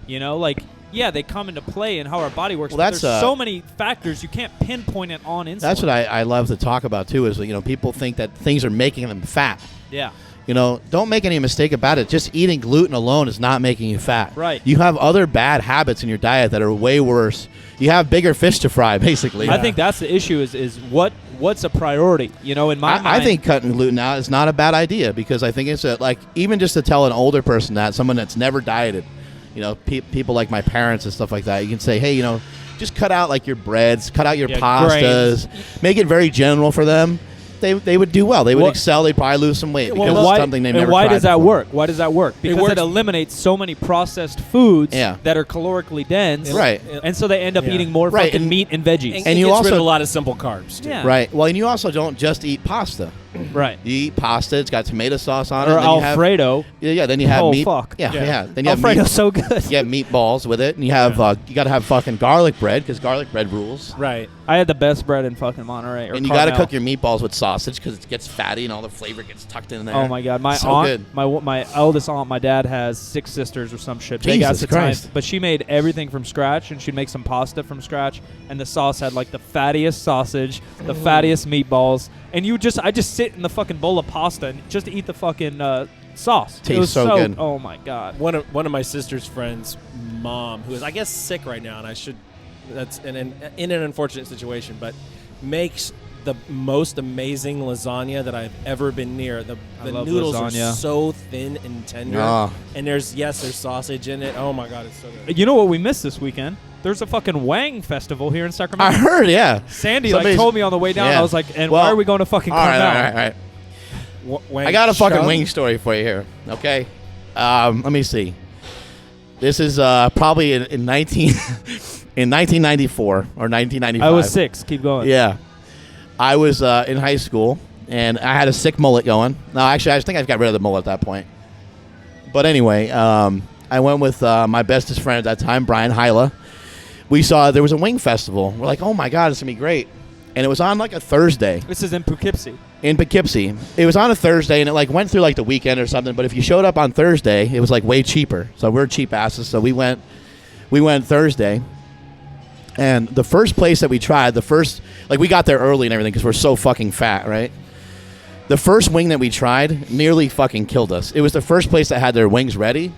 They come into play in how our body works. Well, but there's so many factors you can't pinpoint it on insulin. That's what I love to talk about too. Is people think that things are making them fat. Yeah. Don't make any mistake about it. Just eating gluten alone is not making you fat. Right. You have other bad habits in your diet that are way worse. You have bigger fish to fry, basically. I think that's the issue. Is what's a priority? In my mind, I think cutting gluten out is not a bad idea because I think it's even just to tell an older person that, someone that's never dieted. People like my parents and stuff like that, you can say, hey, just cut out like your breads, cut out your pastas, make it very general for them. They would do well. They would excel. They'd probably lose some weight because it's something they've never tried. And why does that before. work? Why does that work? Because it eliminates so many processed foods that are calorically dense. Right. And so they end up eating more fucking meat and veggies. And you also rid of a lot of simple carbs, too. Yeah. Right. Well, and you also don't just eat pasta. Right. You eat pasta. It's got tomato sauce on it. Or Alfredo. Then you have meat. Fuck. Yeah. Then you have Alfredo's so good. You have meatballs with it, and you have you got to have fucking garlic bread because garlic bread rules. Right. I had the best bread in fucking Monterey. And you got to cook your meatballs with sausage because it gets fatty and all the flavor gets tucked in there. Oh my god, my aunt, my eldest aunt, my dad has 6 sisters or some shit. Jesus Christ! But she made everything from scratch, and she'd make some pasta from scratch, and the sauce had like the fattiest sausage, the fattiest meatballs, and I just sit in the fucking bowl of pasta and just eat the fucking sauce. Tastes so good. Oh my god. One of my sister's friends' mom, who is I guess sick right now, and that's in an unfortunate situation, but makes the most amazing lasagna that I've ever been near. The noodles lasagna. are so thin and tender. Oh. And there's sausage in it. Oh my God, it's so good. You know what we missed this weekend? There's a fucking Wang festival here in Sacramento. I heard, yeah. Sandy told me on the way down. Yeah. I was like, why are we going to fucking Carmel? All right. I got a fucking wing story for you here, okay? Let me see. This is probably in 1994 or 1995. I was 6. Keep going. Yeah. I was in high school, and I had a sick mullet going. No, actually, I think I got rid of the mullet at that point. But anyway, I went with my bestest friend at that time, Brian Hyla. We saw there was a wing festival. We're like, oh, my God, it's going to be great. And it was on, like, a Thursday. This is in Poughkeepsie. In Poughkeepsie. It was on a Thursday, and it, like, went through, like, the weekend or something. But if you showed up on Thursday, it was, like, way cheaper. So we're cheap asses. So we went Thursday. And the first place that we tried, we got there early and everything because we're so fucking fat, right? The first wing that we tried nearly fucking killed us. It was the first place that had their wings ready.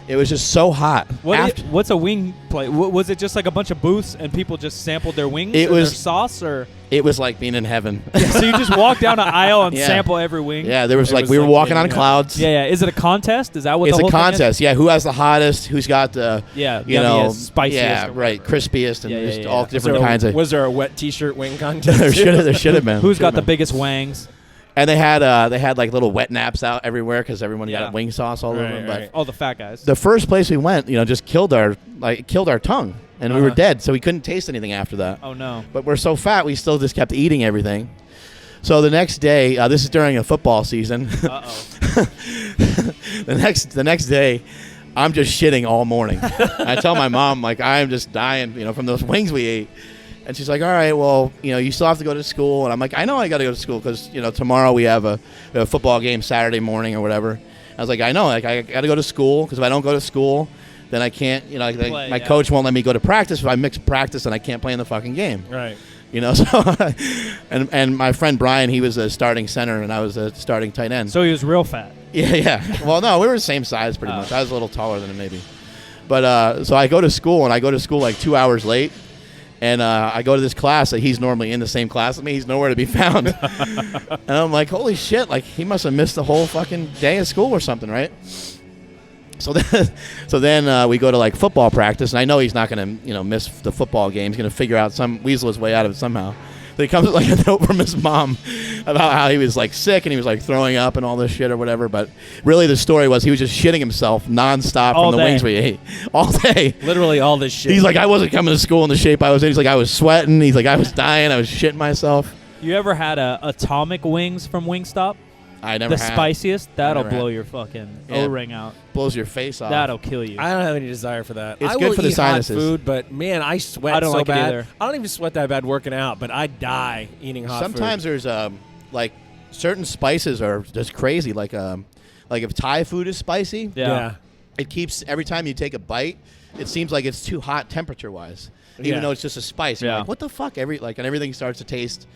It was just so hot. What's a wing plate? Was it just like a bunch of booths and people just sampled their wings their sauce? Or it was like being in heaven. Yeah, so you just walk down an aisle and sample every wing? Yeah, there was we were walking on clouds. Yeah. Is it a contest? Is that what it's the whole a contest? Thing is? Yeah, who has the hottest? Who's got the spiciest? Yeah, right, crispiest and just all different kinds of. Was there a wet T-shirt wing contest? there should have been. Who's got the biggest wangs? And they had like little wet naps out everywhere because everyone got wing sauce all over them. But all the fat guys. The first place we went, just killed our tongue, and we were dead, so we couldn't taste anything after that. Oh no! But we're so fat, we still just kept eating everything. So the next day, this is during a football season. The next day, I'm just shitting all morning. I tell my mom I'm just dying, from those wings we ate. And she's like, all right, well, you still have to go to school. And I'm like, I know I got to go to school because, tomorrow we have a football game Saturday morning or whatever. I was like, I know, I got to go to school because if I don't go to school, then I can't, my coach won't let me go to practice if I mix practice and I can't play in the fucking game. Right. So, and my friend Brian, he was a starting center and I was a starting tight end. So he was real fat. Yeah. Well, no, we were the same size pretty much. I was a little taller than him maybe. But so I go to school and I go to school like 2 hours late. And I go to this class that he's normally in the same class with me. He's nowhere to be found. And I'm like, holy shit, he must have missed the whole fucking day of school or something, right? So then we go to football practice, and I know he's not going to miss the football game. He's going to figure out weasel his way out of it somehow. So he comes with a note from his mom about how he was sick and he was throwing up and all this shit or whatever. But really the story was he was just shitting himself nonstop from the wings we ate all day. Literally all this shit. He's like, I wasn't coming to school in the shape I was in. He's like, I was sweating. He's like, I was dying. I was shitting myself. You ever had atomic wings from Wingstop? I never The had. Spiciest? That'll blow your fucking O-ring out. Blows your face off. That'll kill you. I don't have any desire for that. It's I good will for the eat hot sinuses. food, but man, I sweat I don't so like it bad. either. I don't even sweat that bad working out, but I die eating hot Sometimes food. there's certain spices are just crazy. Like if Thai food is spicy, it keeps every time you take a bite, it seems like it's too hot temperature wise, even though it's just a spice. You're like, what the fuck? And everything starts to taste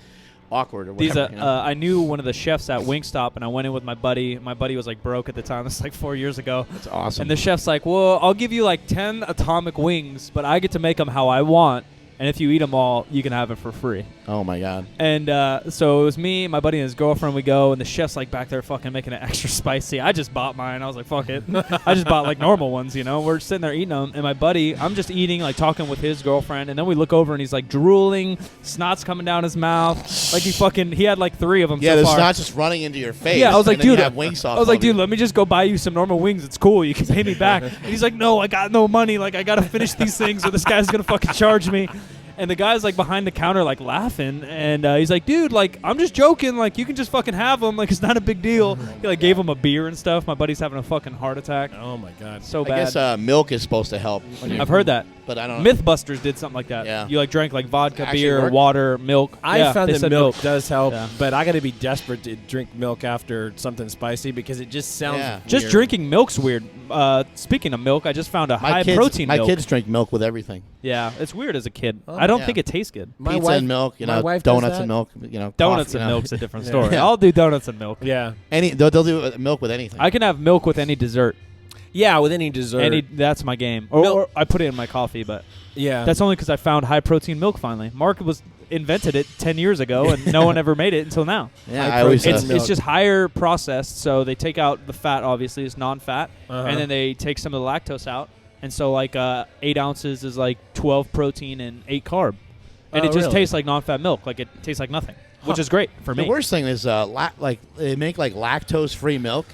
awkward or whatever. I knew one of the chefs at Wingstop, and I went in with my buddy. My buddy was broke at the time. This is 4 years ago. That's awesome. And the chef's like, well, I'll give you 10 atomic wings, but I get to make them how I want. And if you eat them all, you can have it for free. Oh, my God. And so it was me, my buddy, and his girlfriend. We go, and the chef's back there fucking making it extra spicy. I just bought mine. I was like, fuck it. I just bought normal ones, We're sitting there eating them. And my buddy, I'm just eating, talking with his girlfriend. And then we look over, and he's drooling. Snot's coming down his mouth. He had 3 of them yeah, so the far. snot's just running into your face. Yeah, I was like, dude. Have wing sauce I was like, dude, let me just go buy you some normal wings. It's cool. You can pay me back. And he's like, no, I got no money. I got to finish these things or this guy's going to fucking charge me. And the guy's behind the counter laughing, and he's like, dude, I'm just joking, you can just fucking have them, it's not a big deal. He gave him a beer and stuff. My buddy's having a fucking heart attack. Oh my God, so bad. I guess milk is supposed to help. I've heard that, but I don't know. Mythbusters did something like that. Yeah. You drank vodka, Actually beer, worked? water, milk. I found that milk does help, Yeah. but I got to be desperate to drink milk after something spicy because it just sounds weird. Just drinking milk's weird. Speaking of milk, I just found a high-protein milk. My kids drink milk with everything. Yeah, it's weird as a kid. Oh, I don't think it tastes good. Pizza and milk, my wife does donuts that. and milk, Donuts coffee, and milk's a different Yeah. story. Yeah. I'll do donuts and milk. Yeah, they'll do milk with anything. I can have milk with any dessert. Yeah, with any dessert. That's my game. Or I put it in my coffee, but yeah, that's only because I found high protein milk finally. Mark was invented it 10 years ago, and no one ever made it until now. Yeah, it's just higher processed, so they take out the fat. Obviously, it's non-fat, and then they take some of the lactose out, and so like 8 ounces is like 12 protein and 8 carb, and it just tastes like non-fat milk. Like it tastes like nothing, which is great for me. The worst thing is like they make like lactose-free milk.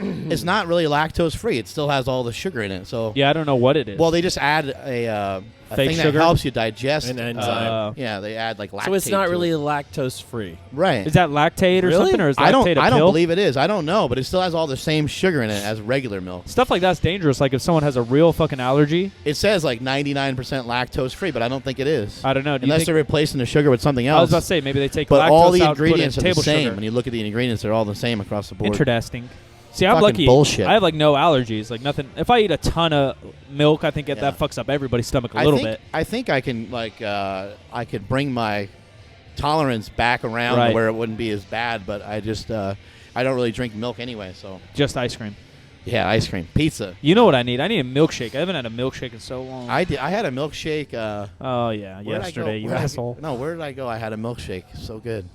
It's not really lactose-free. It still has all the sugar in it. So yeah, I don't know what it is. Well, they just add a thing sugar? that helps you digest an enzyme. yeah, they add like lactate. So it's not really lactose-free, right? Is that lactate or something, or is lactate I don't pill? believe it is. I don't know, but it still has all the same sugar in it as regular milk. Stuff like that's dangerous. Like if someone has a real fucking allergy, it says like 99% lactose-free, but I don't think it is. I don't know. Unless they're replacing the sugar with something else. I was about to say maybe they take but lactose all the out, ingredients are put in the table same. sugar. When you look at the ingredients, they're all the same across the board. Interesting. See, I'm Fucking lucky. bullshit. I have like no allergies, like nothing. If I eat a ton of milk, I think that fucks up everybody's stomach a little bit. I think I can I could bring my tolerance back around Right. where it wouldn't be as bad, but I just I don't really drink milk anyway, so Just ice cream. yeah, ice cream, pizza. You know what I need? I need a milkshake. I haven't had a milkshake in so long. I had a milkshake. Oh yeah, where did I go? yesterday, you Where did I- asshole. No, where did I go? I had a milkshake. So good.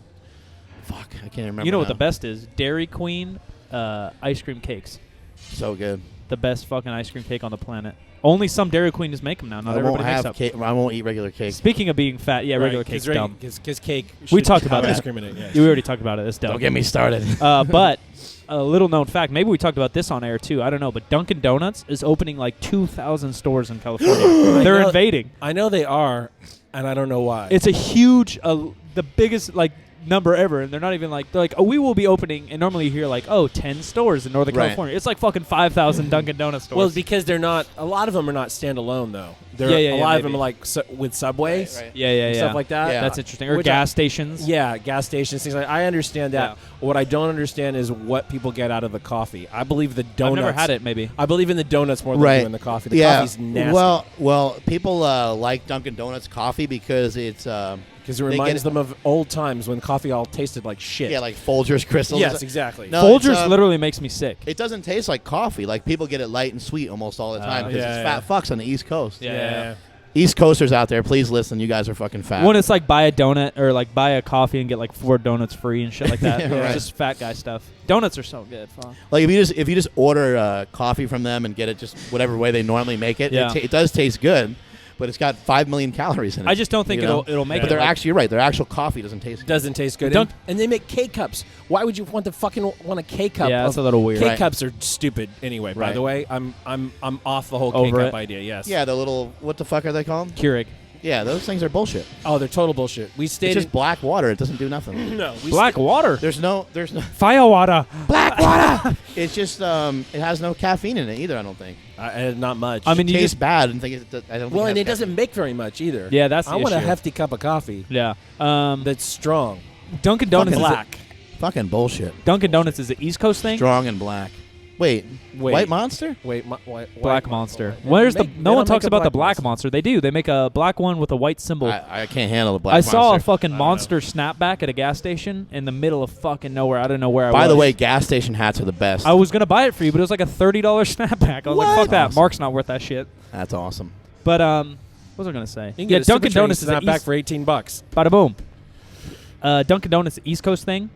Fuck, I can't remember. You know what now. the best is? Dairy Queen ice cream cakes. So good. The best fucking ice cream cake on the planet. Only some Dairy Queens make them now. Not I won't everybody makes have them. cake. I won't eat regular cake. Speaking of being fat, regular cake's dumb. Because cake. We should talked have about ice that. cream in it. Yes. We already talked about it. It's dumb. Don't get me started. But a little known fact, maybe we talked about this on air too. I don't know, but Dunkin Donuts is opening like 2,000 stores in California. They're invading. I know they are, and I don't know why. It's a huge, the biggest number ever, and they're not even they're like, oh, we will be opening, and normally you hear 10 stores in Northern Right. California. It's like fucking 5,000 Dunkin Donuts stores. Well, because they're not. A lot of them are not standalone though. A lot of them are like with Subways, Right. yeah, stuff like that. Yeah. That's interesting. Or Which gas stations. Yeah, gas stations, things like. I understand that. Yeah. What I don't understand is what people get out of the coffee. I believe the donuts. I've never had it. Maybe. I believe in the donuts more than I do in the coffee. The yeah. coffee's nasty. Well, people like Dunkin' Donuts coffee because it's because it reminds them of old times when coffee all tasted like shit. yeah, like Folgers crystals. Yes, exactly. No, Folgers literally makes me sick. It doesn't taste like coffee. Like people get it light and sweet almost all the time because it's fat fucks on the East Coast. Yeah. East Coasters out there, please listen. You guys are fucking fat. When it's like buy a donut or like buy a coffee and get like 4 donuts free and shit like that. Yeah, It's right. just fat guy stuff. Donuts are so good. Fuck. Like if you just order coffee from them and get it just whatever way they normally make it, Yeah. it does taste good, but it's got 5 million calories in it. I just don't think you know? it'll make But it. they're like- actually, you're right. Their actual coffee doesn't taste good. Doesn't taste good. Dunk- And they make K-cups. Why would you want a K-cup? Yeah, that's a little weird. K-cups are stupid anyway, by Right. the way. I'm off the whole Over K-cup it. idea, yes. Yeah, the little, what the fuck are they called? Keurig. Yeah, those things are bullshit. Oh, they're total bullshit. We It's stayed just black water. It doesn't do nothing. No. Black water. There's no Fire water. black water. It's just it has no caffeine in it either. I don't think. Not much. I mean, It you tastes just bad and think it. I don't. well, think and it it has doesn't make very much either. Yeah, that's the I want a issue. hefty cup of coffee yeah. that's strong. Dunkin' Donuts. Black. caffeine. Fucking bullshit. Dunkin' Donuts is the East Coast thing. Strong and black. Wait. White Monster? Wait, Black Monster. Where's no one talks about the Black Monster. They do. They make a black one with a white symbol. I can't handle the black. I saw a Monster. fucking monster snapback at a gas station in the middle of fucking nowhere. I don't know where I was. By the way, gas station hats are the best. I was gonna buy it for you, but it was like a $30 snapback. I was like, What? fuck that. Awesome. Mark's not worth that shit. That's awesome. But what was I gonna say? You can get a Dunkin' Super Donuts is Train the snapback East. for $18. Bada boom. Dunkin' Donuts, the East Coast thing,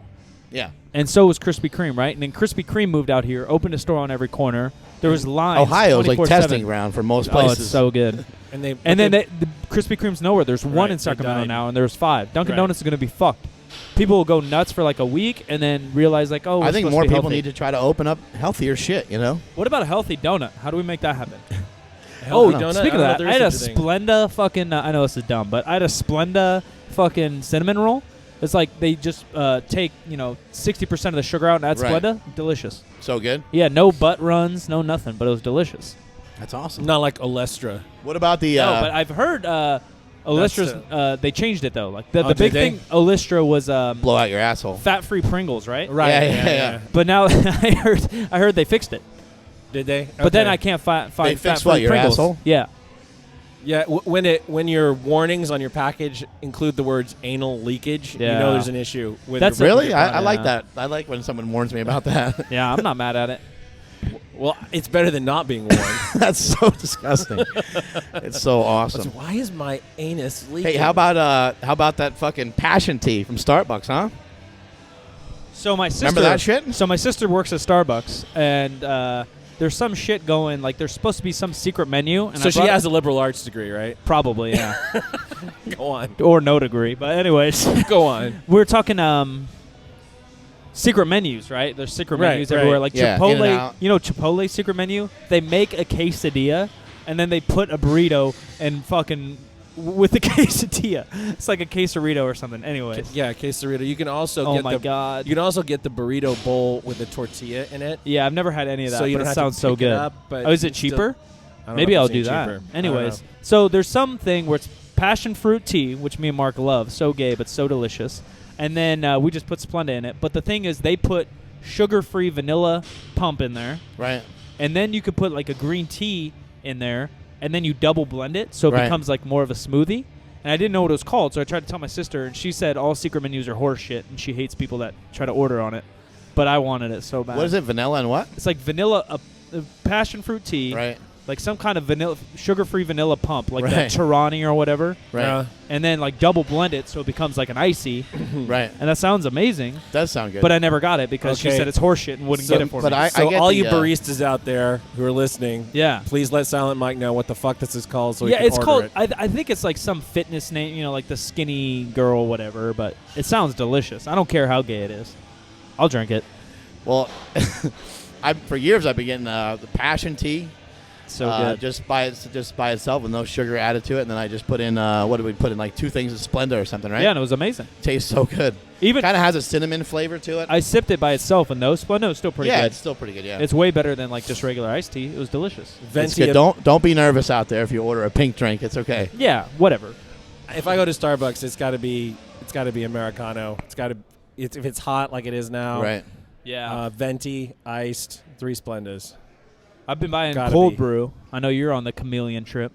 Yeah. and so was Krispy Kreme, right? And then Krispy Kreme moved out here, opened a store on every corner. There was lines. Ohio's like 24/7. testing ground for most Oh, places. it's so good. And they And then the Krispy Kreme's nowhere. There's one Right, in they Sacramento died. now, and there's 5. Dunkin' Right. Donuts is going to be fucked. People will go nuts for like a week and then realize like, oh, we're I think supposed more to be people healthy. need to try to open up healthier shit. You know. What about a healthy donut? How do we make that happen? Healthy donut? Speaking of that, I had a thing. Splenda fucking. I know this is dumb, but I had a Splenda fucking cinnamon roll. It's like they just take 60% of the sugar out and add Right. Splenda. Delicious. So good. Yeah, no butt runs, no nothing, but it was delicious. That's awesome. Not like Olestra. What about the? No, but I've heard Olystra's. They changed it though. Like the did big they? thing, Olystra was blow out your asshole. fat-free Pringles, right? Right. Yeah. But now I heard they fixed it. Did they? But then Okay. I can't find They fixed fat-free what, your Pringles. asshole? Yeah. Yeah, when your warnings on your package include the words anal leakage, you Yeah. know there's an issue with That's your Really? Yeah. I like that. I like when someone warns me about that. Yeah, I'm not mad at it. Well, it's better than not being worn. That's so disgusting. It's so awesome. Why is my anus leaking? Hey, how about that fucking passion tea from Starbucks, huh? So my sister, remember that shit? So my sister works at Starbucks, and there's some shit going. Like there's supposed to be some secret menu. And so she has a liberal arts degree, right? Probably, yeah. Go on. Or no degree, but anyways. Go on. We're talking secret menus, right? There's secret menus everywhere. Like Chipotle, you know Chipotle secret menu? They make a quesadilla, and then they put a burrito and fucking with the quesadilla. It's like a quesarito or something. Anyways. Yeah, quesarito. You can also You can also get the burrito bowl with a tortilla in it. Yeah, I've never had any of that, so you but don't it sounds so good. Is it cheaper? Maybe I'll do that. Anyways, so there's something where it's passion fruit tea, which me and Mark love. So gay, but so delicious. And then we just put Splenda in it. But the thing is, they put sugar-free vanilla pump in there. Right. And then you could put like a green tea in there, and then you double blend it, so it becomes like more of a smoothie. And I didn't know what it was called, so I tried to tell my sister, and she said all secret menus are horse shit, and she hates people that try to order on it. But I wanted it so bad. What is it? Vanilla and what? It's like vanilla, passion fruit tea. Right. Like some kind of vanilla, sugar-free vanilla pump, like that Tirani or whatever. Right. And then like double blend it so it becomes like an icy. Right. And that sounds amazing. Does sound good. But I never got it because she said it's horseshit and wouldn't get it for me. So all you baristas out there who are listening, please let Silent Mike know what the fuck this is called so we can order it. I think it's like some fitness name, you know, like the skinny girl, whatever. But it sounds delicious. I don't care how gay it is. I'll drink it. Well, for years I've been getting the passion tea. So good. Just by itself with no sugar added to it, and then I just put in what did we put in, like 2 things of Splenda or something, right? Yeah, and it was amazing. Tastes so good. Even kind of has a cinnamon flavor to it. I sipped it by itself, and no Splenda is still pretty good. Yeah, it's still pretty good. Yeah, it's way better than like just regular iced tea. It was delicious. It's good. Don't be nervous out there if you order a pink drink. It's okay. Yeah, whatever. If I go to Starbucks, it's got to be Americano. If it's hot like it is now. Right. Yeah. Venti, iced, 3 Splendas. I've been buying cold brew. I know you're on the chameleon trip.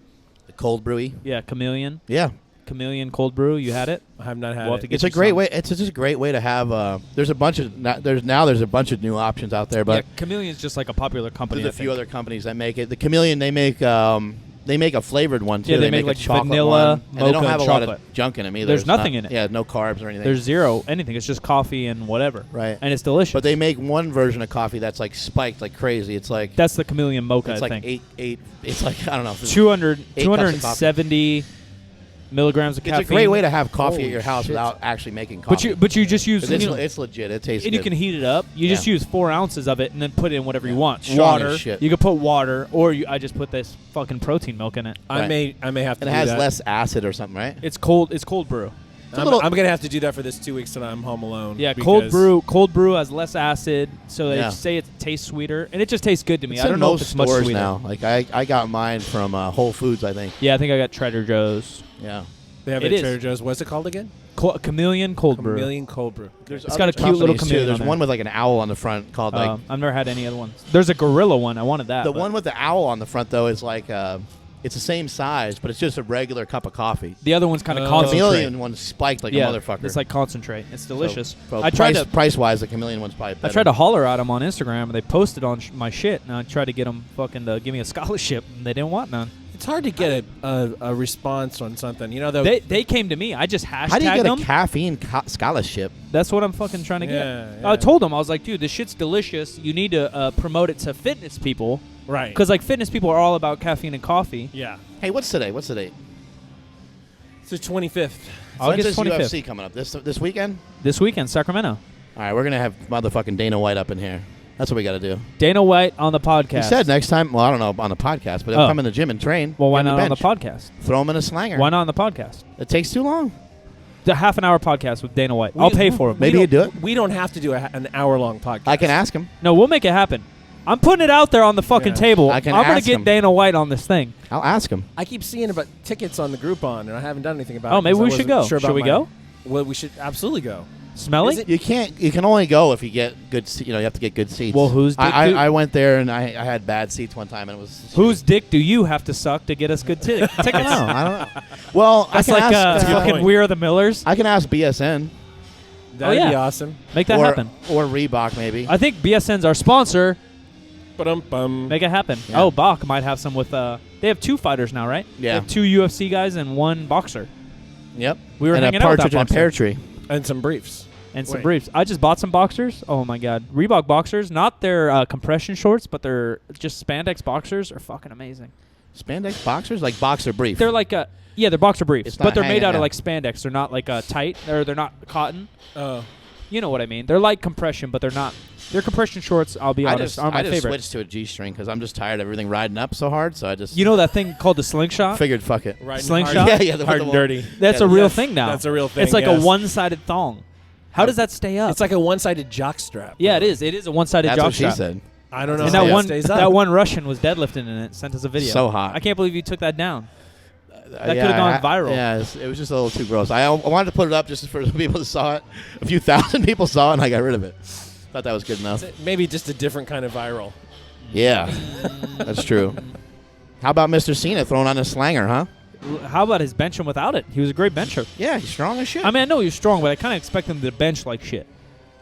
The cold brewy? Yeah, chameleon. Yeah. Chameleon cold brew. You had it? I have not had it. It's a great way. It's just a great way to have. There's a bunch of there's a bunch of new options out there, but Chameleon's just like a popular company. There's a few other companies that make it. The Chameleon, they make a flavored one too. Yeah, they make like a chocolate vanilla, one, and they don't have chocolate. a lot of junk in them either. There's nothing in it. Yeah, no carbs or anything. There's zero anything. It's just coffee and whatever. Right. And it's delicious. But they make one version of coffee that's like spiked like crazy. It's like that's the Chameleon mocha. It's I like think. eight. It's like I don't know. 270 milligrams of caffeine. It's a great way to have coffee at your house without actually making coffee. But you just use it's legit. It tastes and good. You can heat it up. You just use 4 ounces of it and then put in whatever you want. Strong water. as shit. You could put water, or I just put this fucking protein milk in it. I may have to. And it has less acid or something, right? It's cold. It's cold brew. I'm gonna have to do that for this 2 weeks that I'm home alone. Yeah, cold brew has less acid, so they say it tastes sweeter, and it just tastes good to me. I don't know if it's much sweeter now. Like I got mine from Whole Foods, I think. Yeah, I think I got Trader Joe's. Yeah, they have it at Trader Joe's. What's it called again? Chameleon cold brew. Chameleon cold brew. It's got a cute little chameleon. There's one with like an owl on the front called like. I've never had any other ones. There's a gorilla one. I wanted that. The one with the owl on the front though is like. It's the same size, but it's just a regular cup of coffee. The other one's kind of concentrate. The Chameleon one's spiked like a motherfucker. It's like concentrate. It's delicious. So price-wise, the Chameleon one's probably better. I tried to holler at them on Instagram, and they posted on my shit, and I tried to get them fucking to give me a scholarship, and they didn't want none. It's hard to get a response on something. You know, they came to me. I just hashtagged them. How do you get a caffeine scholarship? That's what I'm fucking trying to get. Yeah. I told them, I was like, dude, this shit's delicious. You need to promote it to fitness people. Right. Because like fitness people are all about caffeine and coffee. Yeah. Hey, what's today? What's the date? It's the 25th. August 25th. UFC coming up this weekend? This weekend, Sacramento. All right, we're going to have motherfucking Dana White up in here. That's what we got to do. Dana White on the podcast. He said next time, well, I don't know on the podcast, but he'll come in the gym and train. Well, why not on the podcast? Throw him in a slanger. Why not on the podcast? It takes too long. The half-an-hour podcast with Dana White. I'll pay for it. Maybe you do it. We don't have to do an hour-long podcast. I can ask him. No, we'll make it happen. I'm putting it out there on the fucking table. I'm going to get Dana White on this thing. I'll ask him. I keep seeing about tickets on the Groupon, and I haven't done anything about it. Oh, maybe we should go. Should we go? Well, we should absolutely go. Smelly? You can't. You can only go if you get good. You have to get good seats. Well, whose dick? I went there and I had bad seats one time, and it was. Whose dick do you have to suck to get us good tickets? I don't know. Well, that's like fucking We Are the Millers. I can ask BSN. That'd be awesome. Make that happen. Or Reebok, maybe. I think BSN's our sponsor. Ba-dum-bum. Make it happen. Yeah. Oh, Bach might have some with. They have 2 fighters now, right? Yeah. They have 2 UFC guys and 1 boxer. Yep. We were and hanging a out with that partridge and a boxer. pear tree. And some briefs. And some Wait. briefs. I just bought some boxers. Oh my god, Reebok boxers. Not their compression shorts, but they're just spandex boxers. Are fucking amazing. Spandex boxers, like boxer brief. They're like they're boxer briefs, It's but not they're made hanging out of out. like spandex. They're not like tight, or they're not cotton. Oh. You know what I mean? They're like compression, but they're not. Their compression shorts, I'll be honest, are my I just favorite. switched to a G-string because I'm just tired of everything riding up so hard. So I just You know that thing called the slingshot? figured fuck it. Riding Slingshot? hard. Yeah, the Hard and dirty. That's Yeah, a real yes, thing now. that's a real thing, It's like yes. a one-sided thong. How does that stay up? It's like a one-sided jock strap. yeah, it is. It is a one-sided That's jock what she strap. said. I don't know And how that it one, stays up. that one Russian was deadlifting in it. Sent us a video. So hot. I can't believe you took that down. That could've gone viral. Yeah, it was just a little too gross. I wanted to put it up just for the people that saw it. A few thousand people saw it, and I got rid of it. Thought that was good enough. Maybe just a different kind of viral. Yeah, that's true. How about Mr. Cena throwing on a slanger, huh? How about his benching without it? He was a great bencher. Yeah, he's strong as shit. I mean, I know he was strong, but I kind of expect him to bench like shit.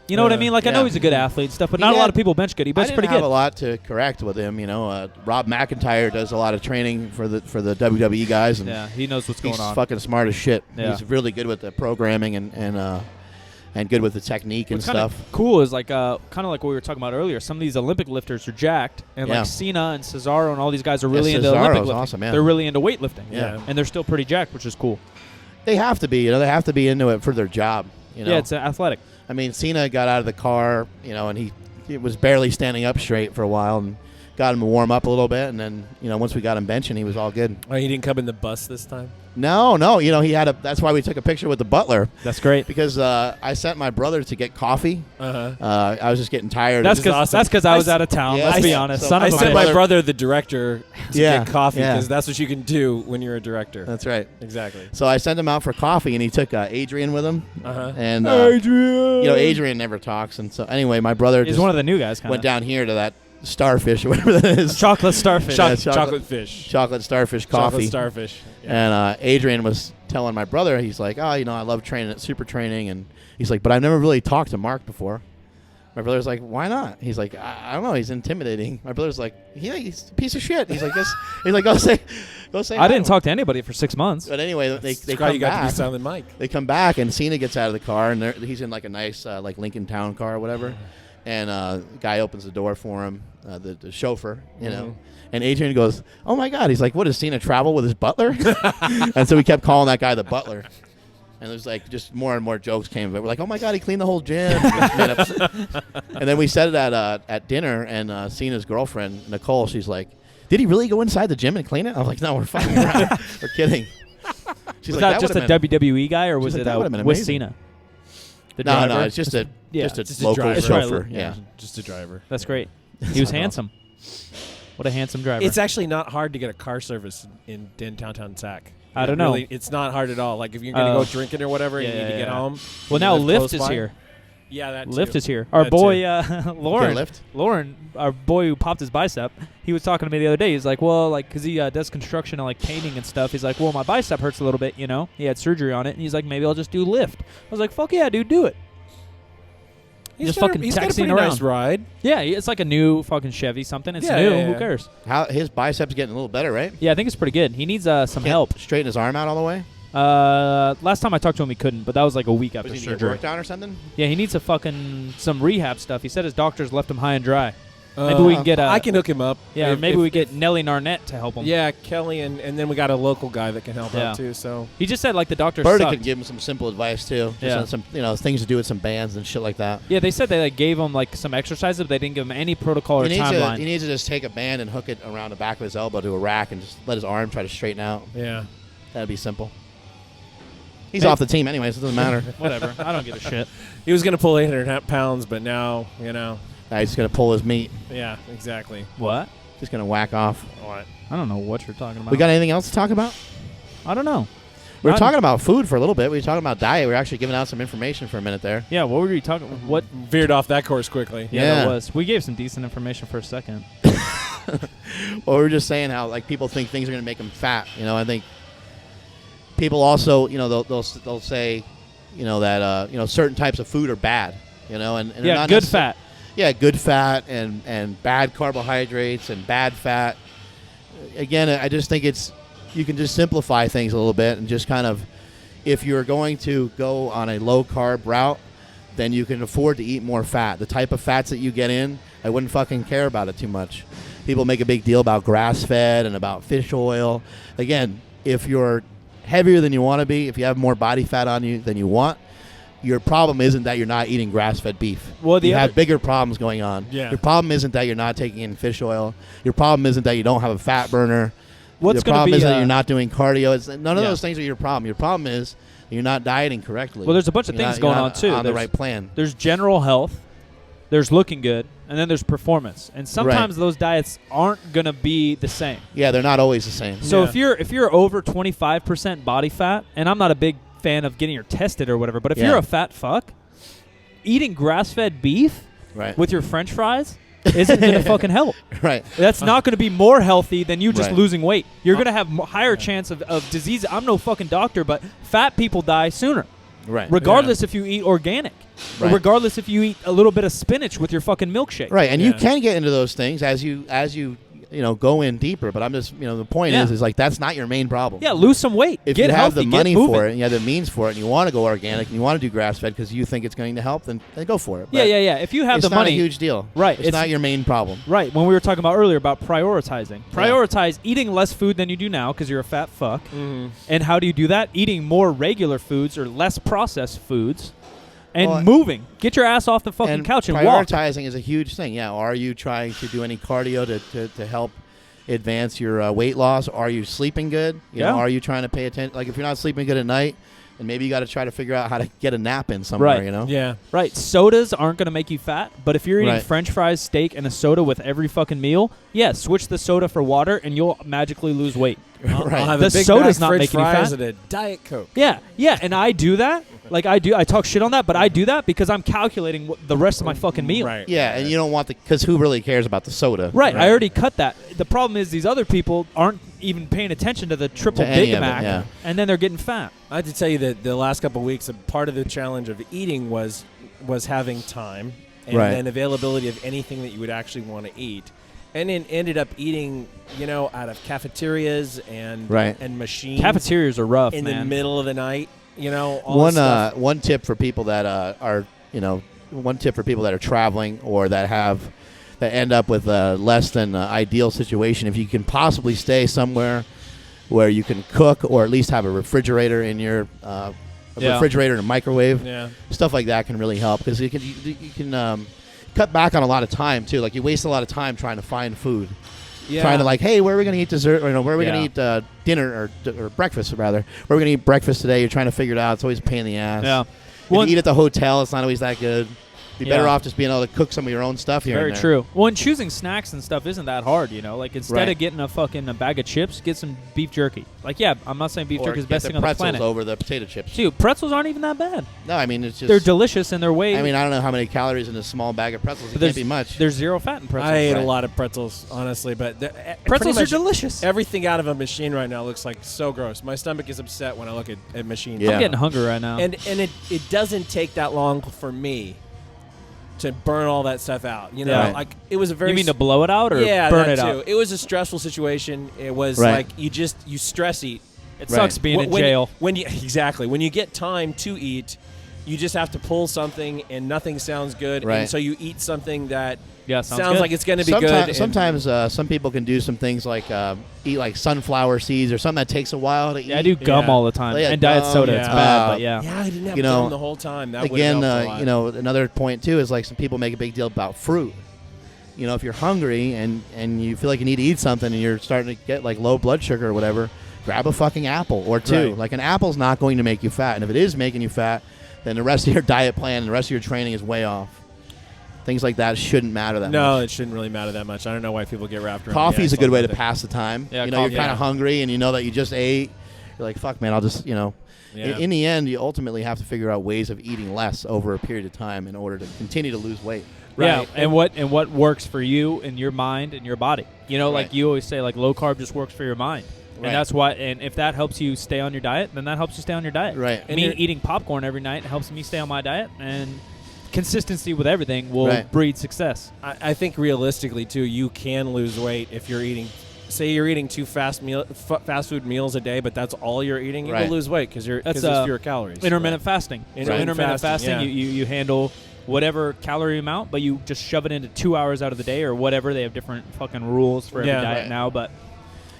You know what I mean? Like, I know yeah. he's a good athlete and stuff, but He not a lot had- of people bench good. He I bench didn't pretty have good. a lot to correct with him. You know, Rob McIntyre does a lot of training for the WWE guys, and Yeah, he knows what's he's going on. fucking smart as shit. Yeah. He's really good with the programming and good with the technique and What's kind stuff. of cool is like kind of like what we were talking about earlier. Some of these Olympic lifters are jacked, and Yeah. like Cena and Cesaro and all these guys are really into Cesaro's Olympic lifting. awesome, yeah. They're really into weightlifting. Yeah. and they're still pretty jacked, which is cool. They have to be. You know, they have to be into it for their job. You know? Yeah, it's athletic. I mean, Cena got out of the car, you know, and he was barely standing up straight for a while, and got him to warm up a little bit, and then, you know, once we got him benching, he was all good. Oh, he didn't come in the bus this time? No, you know, he had that's why we took a picture with the butler, That's great. because I sent my brother to get coffee. Uh-huh. I was just getting tired. That's of because awesome. that's because I was out of town. Yeah, Let's be yeah. honest. So Son I of a sent bitch. my brother, the director, to Yeah, get coffee yeah. because that's what you can do when you're a director. That's right. Exactly. So I sent him out for coffee, and he took Adrian with him. Uh-huh. And Adrian. you know, Adrian never talks, and so anyway, my brother He's just one of the new guys. went down here to that Starfish or whatever that is. Chocolate starfish. Yeah, Chocolate fish. Chocolate Starfish coffee. Chocolate starfish. Yeah. And Adrian was telling my brother, he's like, oh, you know, I love training at Super Training. And he's like, but I've never really talked to Mark before. My brother's like, why not? He's like, I don't know. He's intimidating. My brother's like, yeah, he's a piece of shit. He's like, he's like, go say I hi didn't to him." talk to anybody for 6 months. But anyway, they That's why come you got to back. be Silent Mike. They come back, and Cena gets out of the car, and he's in like a nice like Lincoln Town car or whatever. And the guy opens the door for him, the chauffeur, you know. And Adrian goes, oh, my God. He's like, what, does Cena travel with his butler? And so we kept calling that guy the butler. And there's like just more and more jokes came of it. We're like, oh, my God, he cleaned the whole gym. And then we said it at dinner, and Cena's girlfriend, Nicole, she's like, did he really go inside the gym and clean it? I was like, no, we're fucking around. We're kidding. She's Was like, that just a would've been- WWE guy, or was like, it that would've been with amazing. Cena? The No, driver? no, it's just a Just a local driver. chauffeur. Yeah. Yeah. Just a driver. That's great. He was handsome. What a handsome driver. It's actually not hard to get a car service in downtown Sac. I don't know. Really, it's not hard at all. Like if you're going to Oh. go drinking or whatever and you need to get home. well, you now live Lyft close is by. here. Yeah, that Lyft too. is here. Our That boy too. Lauren, Lyft? our boy who popped his bicep, he was talking to me the other day. He's like, well, like, because he does construction and like painting and stuff. He's like, well, my bicep hurts a little bit, you know. He had surgery on it, and he's like, maybe I'll just do Lyft. I was like, fuck yeah, dude, do it. He's just got fucking he's got a taxiing pretty around. nice ride. Yeah, it's like a new fucking Chevy something. It's Yeah, new. yeah, Who yeah. cares? How his biceps getting a little better, right? Yeah, I think it's pretty good. He needs some Can't help. Straighten his arm out all the way. Last time I talked to him, he couldn't, but that was like a week after Was he getting surgery. worked on or something? Yeah, he needs some rehab stuff. He said his doctors left him high and dry. Maybe we can get I can hook him up. Yeah, If- maybe if- we get Nellie Narnett to help him. Yeah, Kelly, and then we got a local guy that can help Yeah. out too. So He just said like the doctor Berta sucked. could give him some simple advice too. Just Yeah. on some things to do with some bands and shit like that. Yeah, they said they like gave him like some exercises, but they didn't give him any protocol or He timeline. needs to just take a band and hook it around the back of his elbow to a rack and just let his arm try to straighten out. yeah, That'd be simple. He's Hey. off the team anyway, so it doesn't matter. Whatever. I don't give a shit. he was gonna pull 800 pounds, but now He's just gonna pull his meat. yeah, exactly. What? Just gonna whack off. What? I don't know what you're talking about. We got anything else to talk about? I don't know. We were Not- talking about food for a little bit. We were talking about diet. We were actually giving out some information for a minute there. Yeah, what were you talking? What? Veered off that course quickly. Yeah, Yeah. that was. We gave some decent information for a second. Well, we were just saying how like people think things are gonna make them fat. You know, I think people also, they'll say, that certain types of food are bad. And they're Yeah, not good necessar- fat. good fat and bad carbohydrates and bad fat. Again, I just think you can just simplify things a little bit and just kind of, if you're going to go on a low carb route, then you can afford to eat more fat. The type of fats that you get in, I wouldn't fucking care about it too much. People make a big deal about grass-fed and about fish oil. Again, if you're heavier than you want to be, if you have more body fat on you than you want, your problem isn't that you're not eating grass-fed beef. Well, you have bigger problems going on. Yeah. Your problem isn't that you're not taking in fish oil. Your problem isn't that you don't have a fat burner. What's the problem be, isn't that you're not doing cardio. None of yeah. those things are your problem. Your problem is you're not dieting correctly. Well, there's a bunch of things going on, too. On the right plan. There's general health, there's looking good, and then there's performance. And sometimes those diets aren't going to be the same. Yeah, they're not always the same. So if you're over 25% body fat, and I'm not a big fan of getting her tested or whatever, but if you're a fat fuck, eating grass-fed beef with your French fries isn't going to fucking help. Right. That's not going to be more healthy than you just losing weight. You're going to have higher chance of disease. I'm no fucking doctor, but fat people die sooner. Right. Regardless if you eat organic. Or regardless if you eat a little bit of spinach with your fucking milkshake. Right. And you can get into those things as you go in deeper, but I'm just, the point is like that's not your main problem. Yeah, lose some weight. If get you have healthy, the money get moving. for it and you have the means for it and you want to go organic and you want to do grass-fed because you think it's going to help, then go for it. But yeah. If you have the money. It's not a huge deal. Right. It's not your main problem. Right. When we were talking about earlier about prioritizing. Prioritize eating less food than you do now because you're a fat fuck. Mm-hmm. And how do you do that? Eating more regular foods or less processed foods. And moving. Get your ass off the fucking couch and walk. Prioritizing is a huge thing. Yeah. Are you trying to do any cardio to help advance your weight loss? Are you sleeping good? You know, are you trying to pay attention? Like if you're not sleeping good at night, and maybe you got to try to figure out how to get a nap in somewhere, Yeah. Right. Sodas aren't going to make you fat, but if you're eating French fries, steak, and a soda with every fucking meal, switch the soda for water, and you'll magically lose weight. I'll have the a Big soda's Mac not French making you fries fat. and a Diet Coke. Yeah, and I do that. Like I talk shit on that, but I do that because I'm calculating the rest of my fucking meal. Right. Yeah, and you don't want because who really cares about the soda? Right. I already cut that. The problem is these other people aren't even paying attention to the triple Big Mac, and then they're getting fat. I have to tell you that the last couple of weeks, a part of the challenge of eating was having time and then availability of anything that you would actually want to eat. And then ended up eating, out of cafeterias and machines. Cafeterias are rough, in man. the middle of the night. All one tip for people that are traveling or that end up with a less than ideal situation. If you can possibly stay somewhere where you can cook or at least have a refrigerator in your refrigerator and a microwave, stuff like that can really help because you can cut back on a lot of time too. Like you waste a lot of time trying to find food. Trying to hey, where are we going to eat dessert? Or where are we going to eat dinner or breakfast rather? Where are we going to eat breakfast today? You're trying to figure it out. It's always a pain in the ass. Yeah. If you eat at the hotel, it's not always that good. Be better off just being able to cook some of your own stuff here. Very true. Well, and choosing snacks and stuff isn't that hard, Like instead of getting a bag of chips, get some beef jerky. I'm not saying beef jerky is the best thing on the planet. Pretzels over the potato chips. Dude, pretzels aren't even that bad. No, I mean it's just they're delicious and they're way. I mean I don't know how many calories in a small bag of pretzels. It can't be much. There's zero fat in pretzels. I ate a lot of pretzels, honestly, but pretzels are delicious. Everything out of a machine right now looks like so gross. My stomach is upset when I look at machines. I'm getting hungry right now. And it doesn't take that long for me to burn all that stuff out, like it was a very. You mean to blow it out or burn it out? It was a stressful situation. It was like you stress eat. It sucks being in jail. When you get time to eat, you just have to pull something and nothing sounds good, and so you eat something that sounds like it's going to be good. Sometimes some people can do some things like eat like sunflower seeds or something that takes a while to eat. I do gum all the time and diet soda. It's bad, but I didn't have gum the whole time. That again, another point too is like some people make a big deal about fruit. If you're hungry and you feel like you need to eat something and you're starting to get like low blood sugar or whatever, grab a fucking apple or two. Right. Like an apple's not going to make you fat, and if it is making you fat, then the rest of your diet plan and the rest of your training is way off. Things like that shouldn't matter that much. No, it shouldn't really matter that much. I don't know why people get wrapped around. Coffee's a good way to pass the time. Yeah, you're kind of hungry and you know that you just ate. You're like, fuck, man, I'll just, In the end, you ultimately have to figure out ways of eating less over a period of time in order to continue to lose weight. Right. Yeah, and what works for you and your mind and your body. Like you always say, like low carb just works for your mind. And that's why. And if that helps you stay on your diet, then that helps you stay on your diet. Right. Me eating popcorn every night helps me stay on my diet, and consistency with everything will breed success. I think realistically, too, you can lose weight if you're eating. Say you're eating 2 fast food meals a day, but that's all you're eating. You will lose weight because there's fewer calories. Intermittent fasting. Intermittent fasting. You handle whatever calorie amount, but you just shove it into 2 hours out of the day or whatever. They have different fucking rules for every diet now, but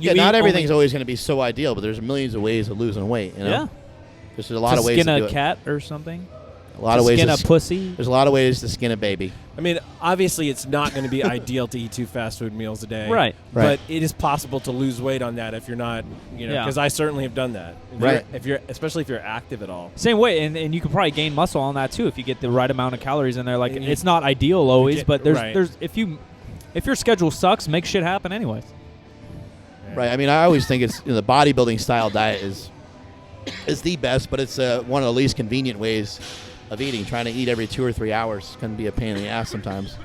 not everything's always going to be so ideal, but there's millions of ways of losing weight. You know? Yeah, there's a lot of ways to do it. Skin a cat or something. A lot of ways skin a pussy. There's a lot of ways to skin a baby. I mean, obviously, it's not going to be ideal to eat 2 fast food meals a day. Right. But it is possible to lose weight on that if you're not, because I certainly have done that. Especially if you're active at all. Same way, and you can probably gain muscle on that too if you get the right amount of calories in there. Like it's not ideal always, but there's if your schedule sucks, make shit happen anyways. Right. I mean, I always think it's the bodybuilding style diet is the best, but it's one of the least convenient ways of eating. Trying to eat every 2 or 3 hours can be a pain in the ass sometimes.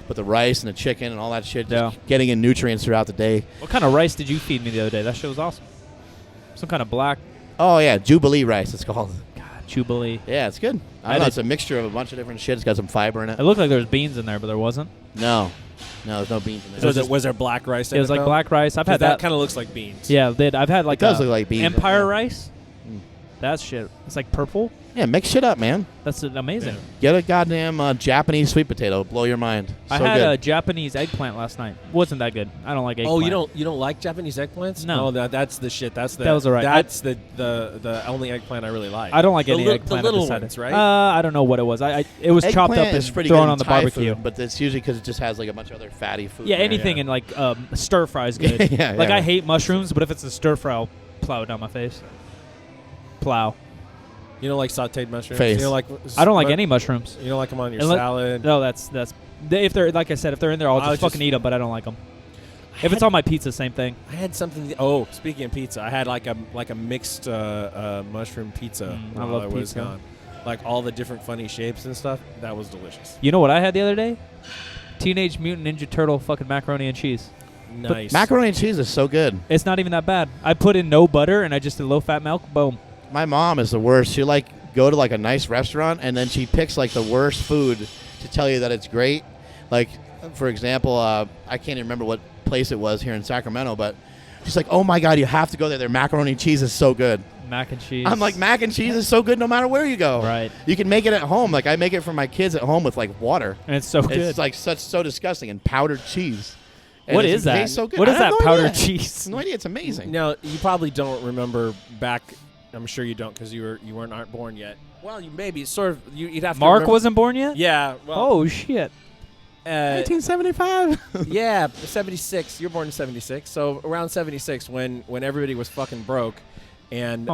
But the rice and the chicken and all that shit, just getting in nutrients throughout the day. What kind of rice did you feed me the other day? That shit was awesome. Some kind of black. Oh, yeah, Jubilee rice, it's called. God, Jubilee. Yeah, it's good. I don't know, it's a mixture of a bunch of different shit. It's got some fiber in it. It looked like there was beans in there, but there wasn't. No, there's no beans in there. Was there black rice in it? It was like black rice. I've had that. That kind of looks like beans. Yeah, I've had like it does look like beans. Empire rice. That shit. It's like purple. Yeah, mix shit up, man. That's amazing. Get a goddamn Japanese sweet potato. It'll blow your mind. I had a Japanese eggplant last night. Wasn't that good. I don't like eggplant. Oh, you don't like Japanese eggplants? No. Oh, that's the shit. That was alright. That's the only eggplant I really like. I don't like any eggplant. The little ones, right? I don't know what it was. It was chopped up and thrown on the barbecue. Food, but it's usually because it just has like a bunch of other fatty food. Yeah, anything in like stir fry is good. I hate mushrooms, but if it's a stir fry, I'll plow it down my face. Plow. You don't like sautéed mushrooms? Face. You don't like I don't like any mushrooms. You don't like them on your salad? No, that's if they're like I said, if they're in there, I'll just fucking eat them. But I don't like them. If it's on my pizza, same thing. I had something. Speaking of pizza, I had like a mixed mushroom pizza. I love pizza. Gone. Like all the different funny shapes and stuff. That was delicious. You know what I had the other day? Teenage Mutant Ninja Turtle fucking macaroni and cheese. Nice. But macaroni and cheese is so good. It's not even that bad. I put in no butter and I just did low fat milk. Boom. My mom is the worst. She'll go to like a nice restaurant and then she picks like the worst food to tell you that it's great. Like, for example, I can't even remember what place it was here in Sacramento, but she's like, "Oh my God, you have to go there. Their macaroni and cheese is so good." Mac and cheese. I'm like, mac and cheese is so good no matter where you go. Right. You can make it at home. Like I make it for my kids at home with like water. And it's so good. It's like so disgusting and powdered cheese. And what is that? So good. What is that powdered idea. cheese? No idea. It's amazing. Now you probably don't remember back. I'm sure you don't because you aren't born yet. Well, you maybe sort of. You'd have. Mark wasn't born yet. Yeah. Well, oh shit. 1975. Yeah, 76. You're born in 76, so around 76 when everybody was fucking broke, and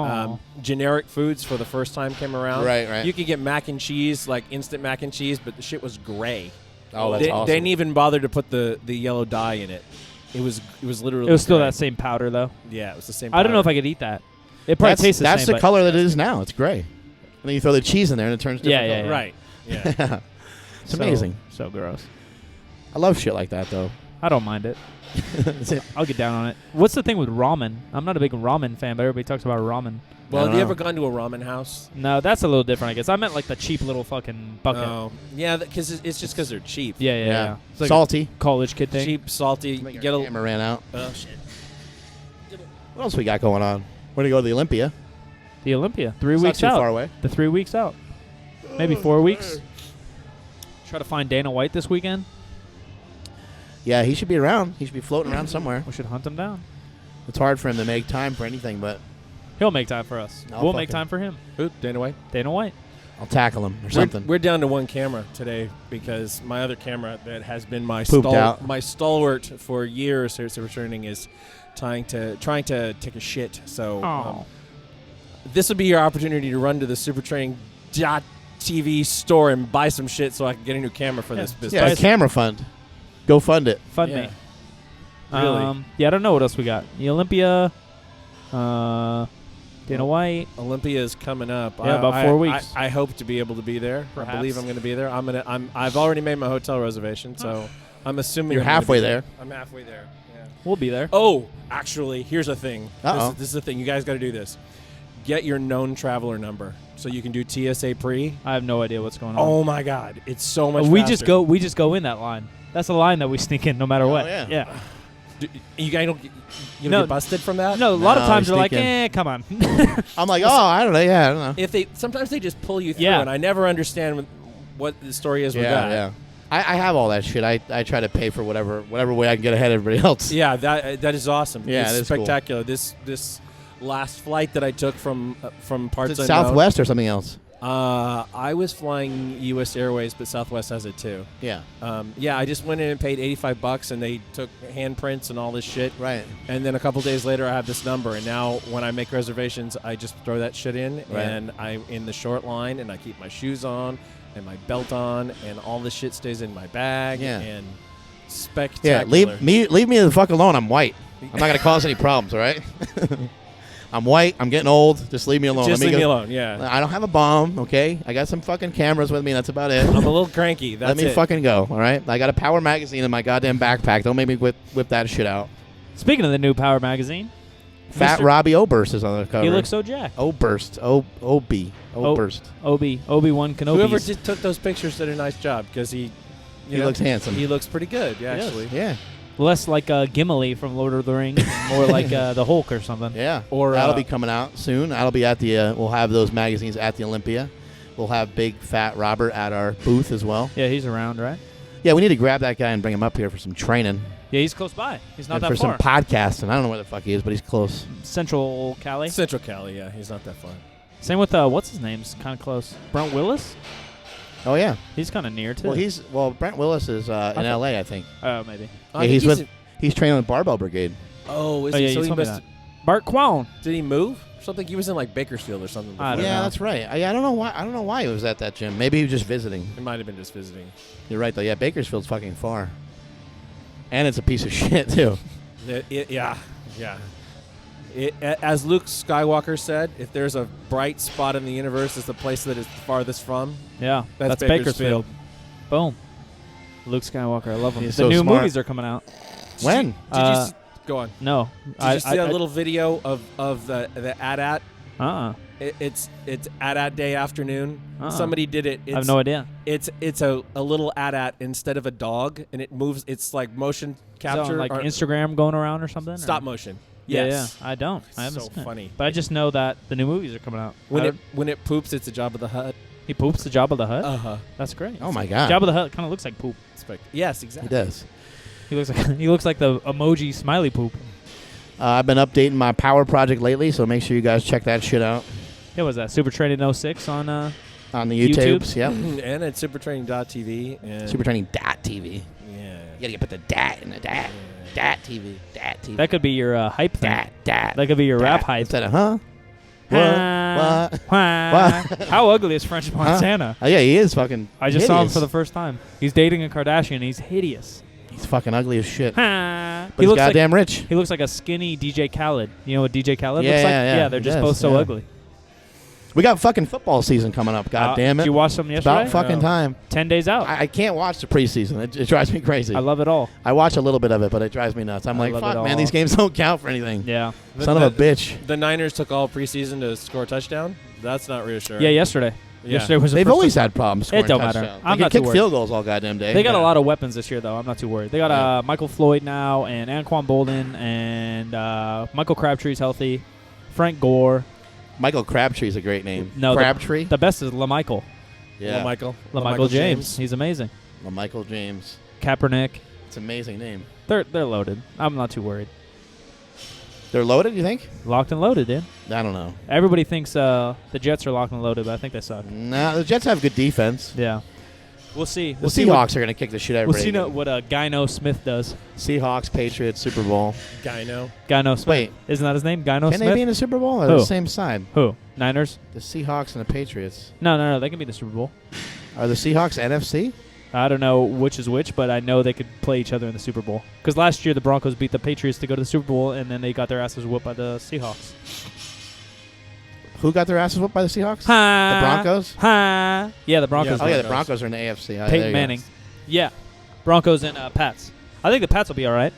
generic foods for the first time came around. Right. You could get mac and cheese, like instant mac and cheese, but the shit was gray. Oh, that's awesome. They didn't even bother to put the yellow dye in it. It was literally. It was still gray. that same powder though. Yeah, it was the same powder. I don't know if I could eat that. It probably tastes the same. That's the color that it is now. It's gray. And then you throw the cheese in there and it turns different. Yeah. Right. Yeah. It's amazing. So gross. I love shit like that though. I don't mind it. I'll get down on it. What's the thing with ramen? I'm not a big ramen fan, but everybody talks about ramen. Well, have you ever gone to a ramen house? No, that's a little different, I guess. I meant like the cheap little fucking bucket. Oh, yeah, because it's just because they're cheap. Yeah. It's like salty, college kid thing. Cheap, salty. Get a camera ran out. Oh shit. What else we got going on? We're gonna go to the Olympia. The Olympia, 3 it's weeks not too out. Far away. The 3 weeks out. Maybe 4 weeks. Try to find Dana White this weekend. Yeah, he should be around. He should be floating around somewhere. We should hunt him down. It's hard for him to make time for anything, but he'll make time for us. We'll make time for him. Who? Dana White? Dana White. I'll tackle him or something. We're down to one camera today because my other camera that has been my stalwart for years since returning is trying to take a shit. So this will be your opportunity to run to the supertraining.tv store and buy some shit so I can get a new camera for this business. Yeah, a camera fund. Go fund it. Fund me. Really? Yeah, I don't know what else we got. The Olympia, Dana White. Olympia is coming up. Yeah, about 4 weeks. I hope to be able to be there. Perhaps. I believe I'm going to be there. I've already made my hotel reservation, so I'm assuming you're halfway there. I'm halfway there. Yeah. We'll be there. Oh, actually, here's a thing. Uh-oh. This is the thing. You guys got to do this. get your known traveler number so you can do TSA pre. I have no idea what's going on. Oh my God, it's so much. We faster. just go in that line. That's the line that we sneak in no matter what. Yeah. You guys don't get busted from that? No, a lot of times they're like, sneak come on. I'm like, I don't know. Yeah, I don't know. Sometimes they just pull you through, Yeah. and I never understand what the story is with that. Yeah. I have all that shit. I try to pay for whatever way I can get ahead of everybody else. Yeah, that is awesome. Yeah, it's it is cool. spectacular. This last flight that I took from parts Is it unknown. Southwest or something else? I was flying U.S. Airways, but Southwest has it too. Yeah. I just went in and paid $85, and they took handprints and all this shit. Right. And then a couple days later, I have this number, and now when I make reservations, I just throw that shit in, Right. and I'm in the short line, and I keep my shoes on and my belt on, and all this shit stays in my bag. Yeah. And spectacular. Yeah. Leave me the fuck alone. I'm white. I'm not gonna cause any problems. All right. I'm white. I'm getting old. Just leave me alone. Just leave me alone. Yeah. I don't have a bomb. Okay. I got some fucking cameras with me. That's about it. I'm a little cranky. That's Let me it. fucking go. All right. I got a Power magazine in my goddamn backpack. Don't make me whip that shit out. Speaking of the new Power magazine, Fat Mr. Robbie Oberst is on the cover. he looks so jacked. Oberst. Oberst. Obi-Wan Kenobi. Whoever took those pictures did a nice job because he looks handsome. He looks pretty good. Yeah, He does. actually. Yeah. Less like Gimli from Lord of the Rings, more like the Hulk or something. Yeah. Or, that'll be coming out soon. That'll be at the. We'll have those magazines at the Olympia. We'll have Big Fat Robert at our booth as well. Yeah, he's around, right? Yeah, we need to grab that guy and bring him up here for some training. Yeah, he's close by. He's not and that for far. some podcasting. I don't know where the fuck he is, but he's close. Central Cali. Central Cali. Yeah, he's not that far. Same with what's his name's kind of close. Brent Willis. Oh yeah. He's kind of near too. Well Brent Willis is in LA, I think. Oh, maybe. Yeah, he's training with Barbell Brigade. Oh, is Oh, he? yeah, So you he told me must. that. Bart Quown. Did he move? Or something? He was in like Bakersfield or something. I don't Yeah, know. that's right. I don't know why. I don't know why he was at that gym. Maybe he was just visiting. It might have been just visiting. You're right though. Yeah, Bakersfield's fucking far, and it's a piece of shit too. Yeah. As Luke Skywalker said, if there's a bright spot in the universe, it's the place that is farthest from. Yeah, That's Bakersfield. Boom. Luke Skywalker. I love him. He's The so new smart. movies are coming out. When? Did you see, go on? No. Did you see that little video of the AT-AT? It's AT-AT day afternoon. Somebody did it. I have no idea. It's a little AT-AT instead of a dog, and it moves. It's like motion capture, Is that on, like or Instagram going around or something? stop or? motion. Yeah, Yes. yeah. I don't. I haven't So seen it. funny. But I just know that the new movies are coming out. When it poops, it's a Job of the Hutt. He poops the Jabba the Hutt. Uh-huh. That's great. Oh my god. Jabba the Hutt kind of looks like poop. Yes, He exactly. does. He looks like the emoji smiley poop. I've been updating my power project lately, so make sure you guys check that shit out Yeah, was that Super Training 06 on on the YouTube? YouTubes. Yep. And at supertraining.tv. And Supertraining.tv. Yeah. You gotta put the dat in the dat. Dat TV. Dat TV. That could be your hype thing. Dat. That could be your rap Dat. hype. Instead of huh? What? What? How ugly is French Montana? Oh yeah, he is fucking. I just saw him hideous. for the first time. He's dating a Kardashian. He's hideous. He's fucking ugly as shit. But But he's goddamn rich. He looks like a skinny DJ Khaled. You know what DJ Khaled Yeah, looks like? yeah, they're he just does, both so yeah. ugly. We got fucking football season coming up. God damn it! Did you watch something It's yesterday? about fucking No. time. 10 days out. I can't watch the preseason. It drives me crazy. I love it all. I watch a little bit of it, but it drives me nuts. I'm I like, love fuck, it man, all. these games don't count for anything. Yeah. Son of a bitch. The Niners took all preseason to score a touchdown. That's not reassuring. Yeah, yesterday. Yeah. Yesterday was the They've first always time. had problems scoring It don't matter. touchdowns. I'm They not can too kick worried. field goals all goddamn day. They got Yeah. a lot of weapons this year, though. I'm not too worried. They got Michael Floyd now and Anquan Bolden and Michael Crabtree's healthy. Frank Gore. Michael Crabtree's a great name. No, Crabtree? The best is LaMichael. Yeah. LaMichael James. He's amazing. Michael James. Kaepernick. It's an amazing name. They're loaded. I'm not too worried. They're loaded, you think? Locked and loaded, dude. I don't know. Everybody thinks the Jets are locked and loaded, but I think they suck. Nah, the Jets have good defense. Yeah. We'll see. The Seahawks are going to kick the shit out of We'll see everybody. what Gyno Smith does. Seahawks, Patriots, Super Bowl. Gyno. Gyno Smith. Wait. Isn't that his name? Gyno Can Smith? they be in the Super Bowl? Or Who? the same side? Who? Niners? The Seahawks and the Patriots. No. They can be in the Super Bowl. Are the Seahawks NFC? I don't know which is which, but I know they could play each other in the Super Bowl. Because last year the Broncos beat the Patriots to go to the Super Bowl, and then they got their asses whooped by the Seahawks. Who got their asses whooped by the Seahawks? Ha! The Broncos? Ha! Yeah, the Broncos. Oh, yeah, did. the Broncos are in the AFC. There Peyton you go. Manning. Yeah. Broncos and Pats. I think the Pats will be all right.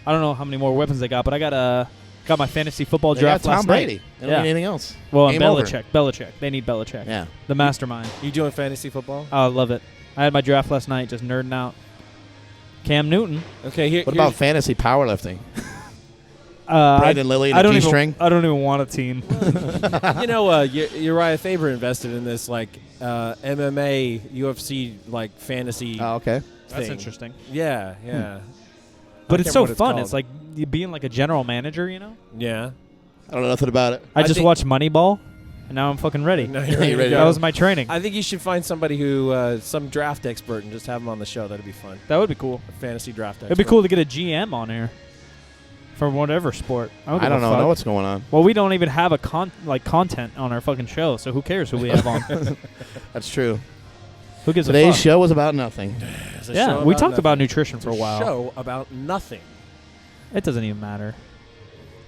I don't know how many more weapons they got, but I got Got my fantasy football They draft got Tom last Brady. night. They don't need anything else. Well, Game over. Belichick. They need Belichick. Yeah. The mastermind. You doing fantasy football? Oh, I love it. I had my draft last night, just nerding out. Cam Newton. Okay. What about fantasy powerlifting? Brandon Lilly and a G-string? I don't even want a team. You know, Uriah Faber invested in this like MMA, UFC like fantasy. Oh, okay. That's thing. interesting. Yeah. But it's so fun. called. It's like you being like a general manager, you know? Yeah. I don't know nothing about it. I just watched Moneyball, and now I'm fucking ready. Now you're ready to ready. go. That was my training. I think you should find somebody who, some draft expert, and just have him on the show. That'd be fun. That would be cool. A fantasy draft expert. It'd be cool to get a GM on here for whatever sport. I don't know what's going on. Well, we don't even have a content on our fucking show, so who cares who we have on? That's true. Who gives a Today's fuck? show was about nothing. Yeah, we talked about nutrition for a while. Show about nothing. It doesn't even matter.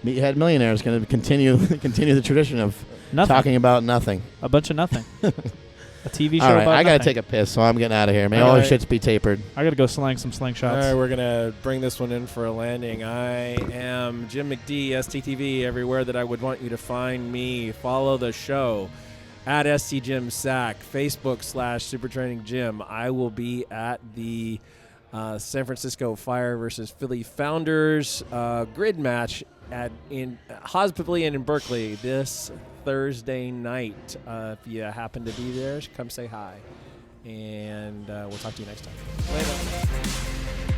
Meathead Millionaire is going to continue the tradition of Nothing. talking about nothing. A bunch of nothing. A TV show All right, about I got to nothing. take a piss, so I'm getting out of here. May All all your right. shits be tapered. I got to go slang some slingshots. All right, we're going to bring this one in for a landing. I am Jim McD, STTV, everywhere that I would want you to find me. Follow the show at STJimSack, Facebook/SuperTrainingGym. I will be at the San Francisco Fire versus Philly Founders grid match in Haas Pavilion in Berkeley this Thursday night. If you happen to be there, come say hi. And we'll talk to you next time. Later.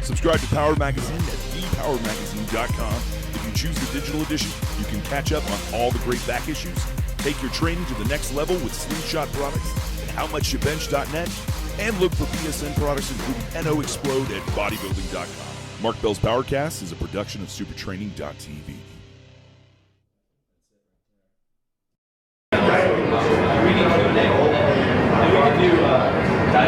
Subscribe to Power Magazine at thepowermagazine.com. If you choose the digital edition, you can catch up on all the great back issues, take your training to the next level with Slingshot products and howmuchyobench.net, and look for BSN products including NO Explode at bodybuilding.com. Mark Bell's PowerCast is a production of supertraining.tv.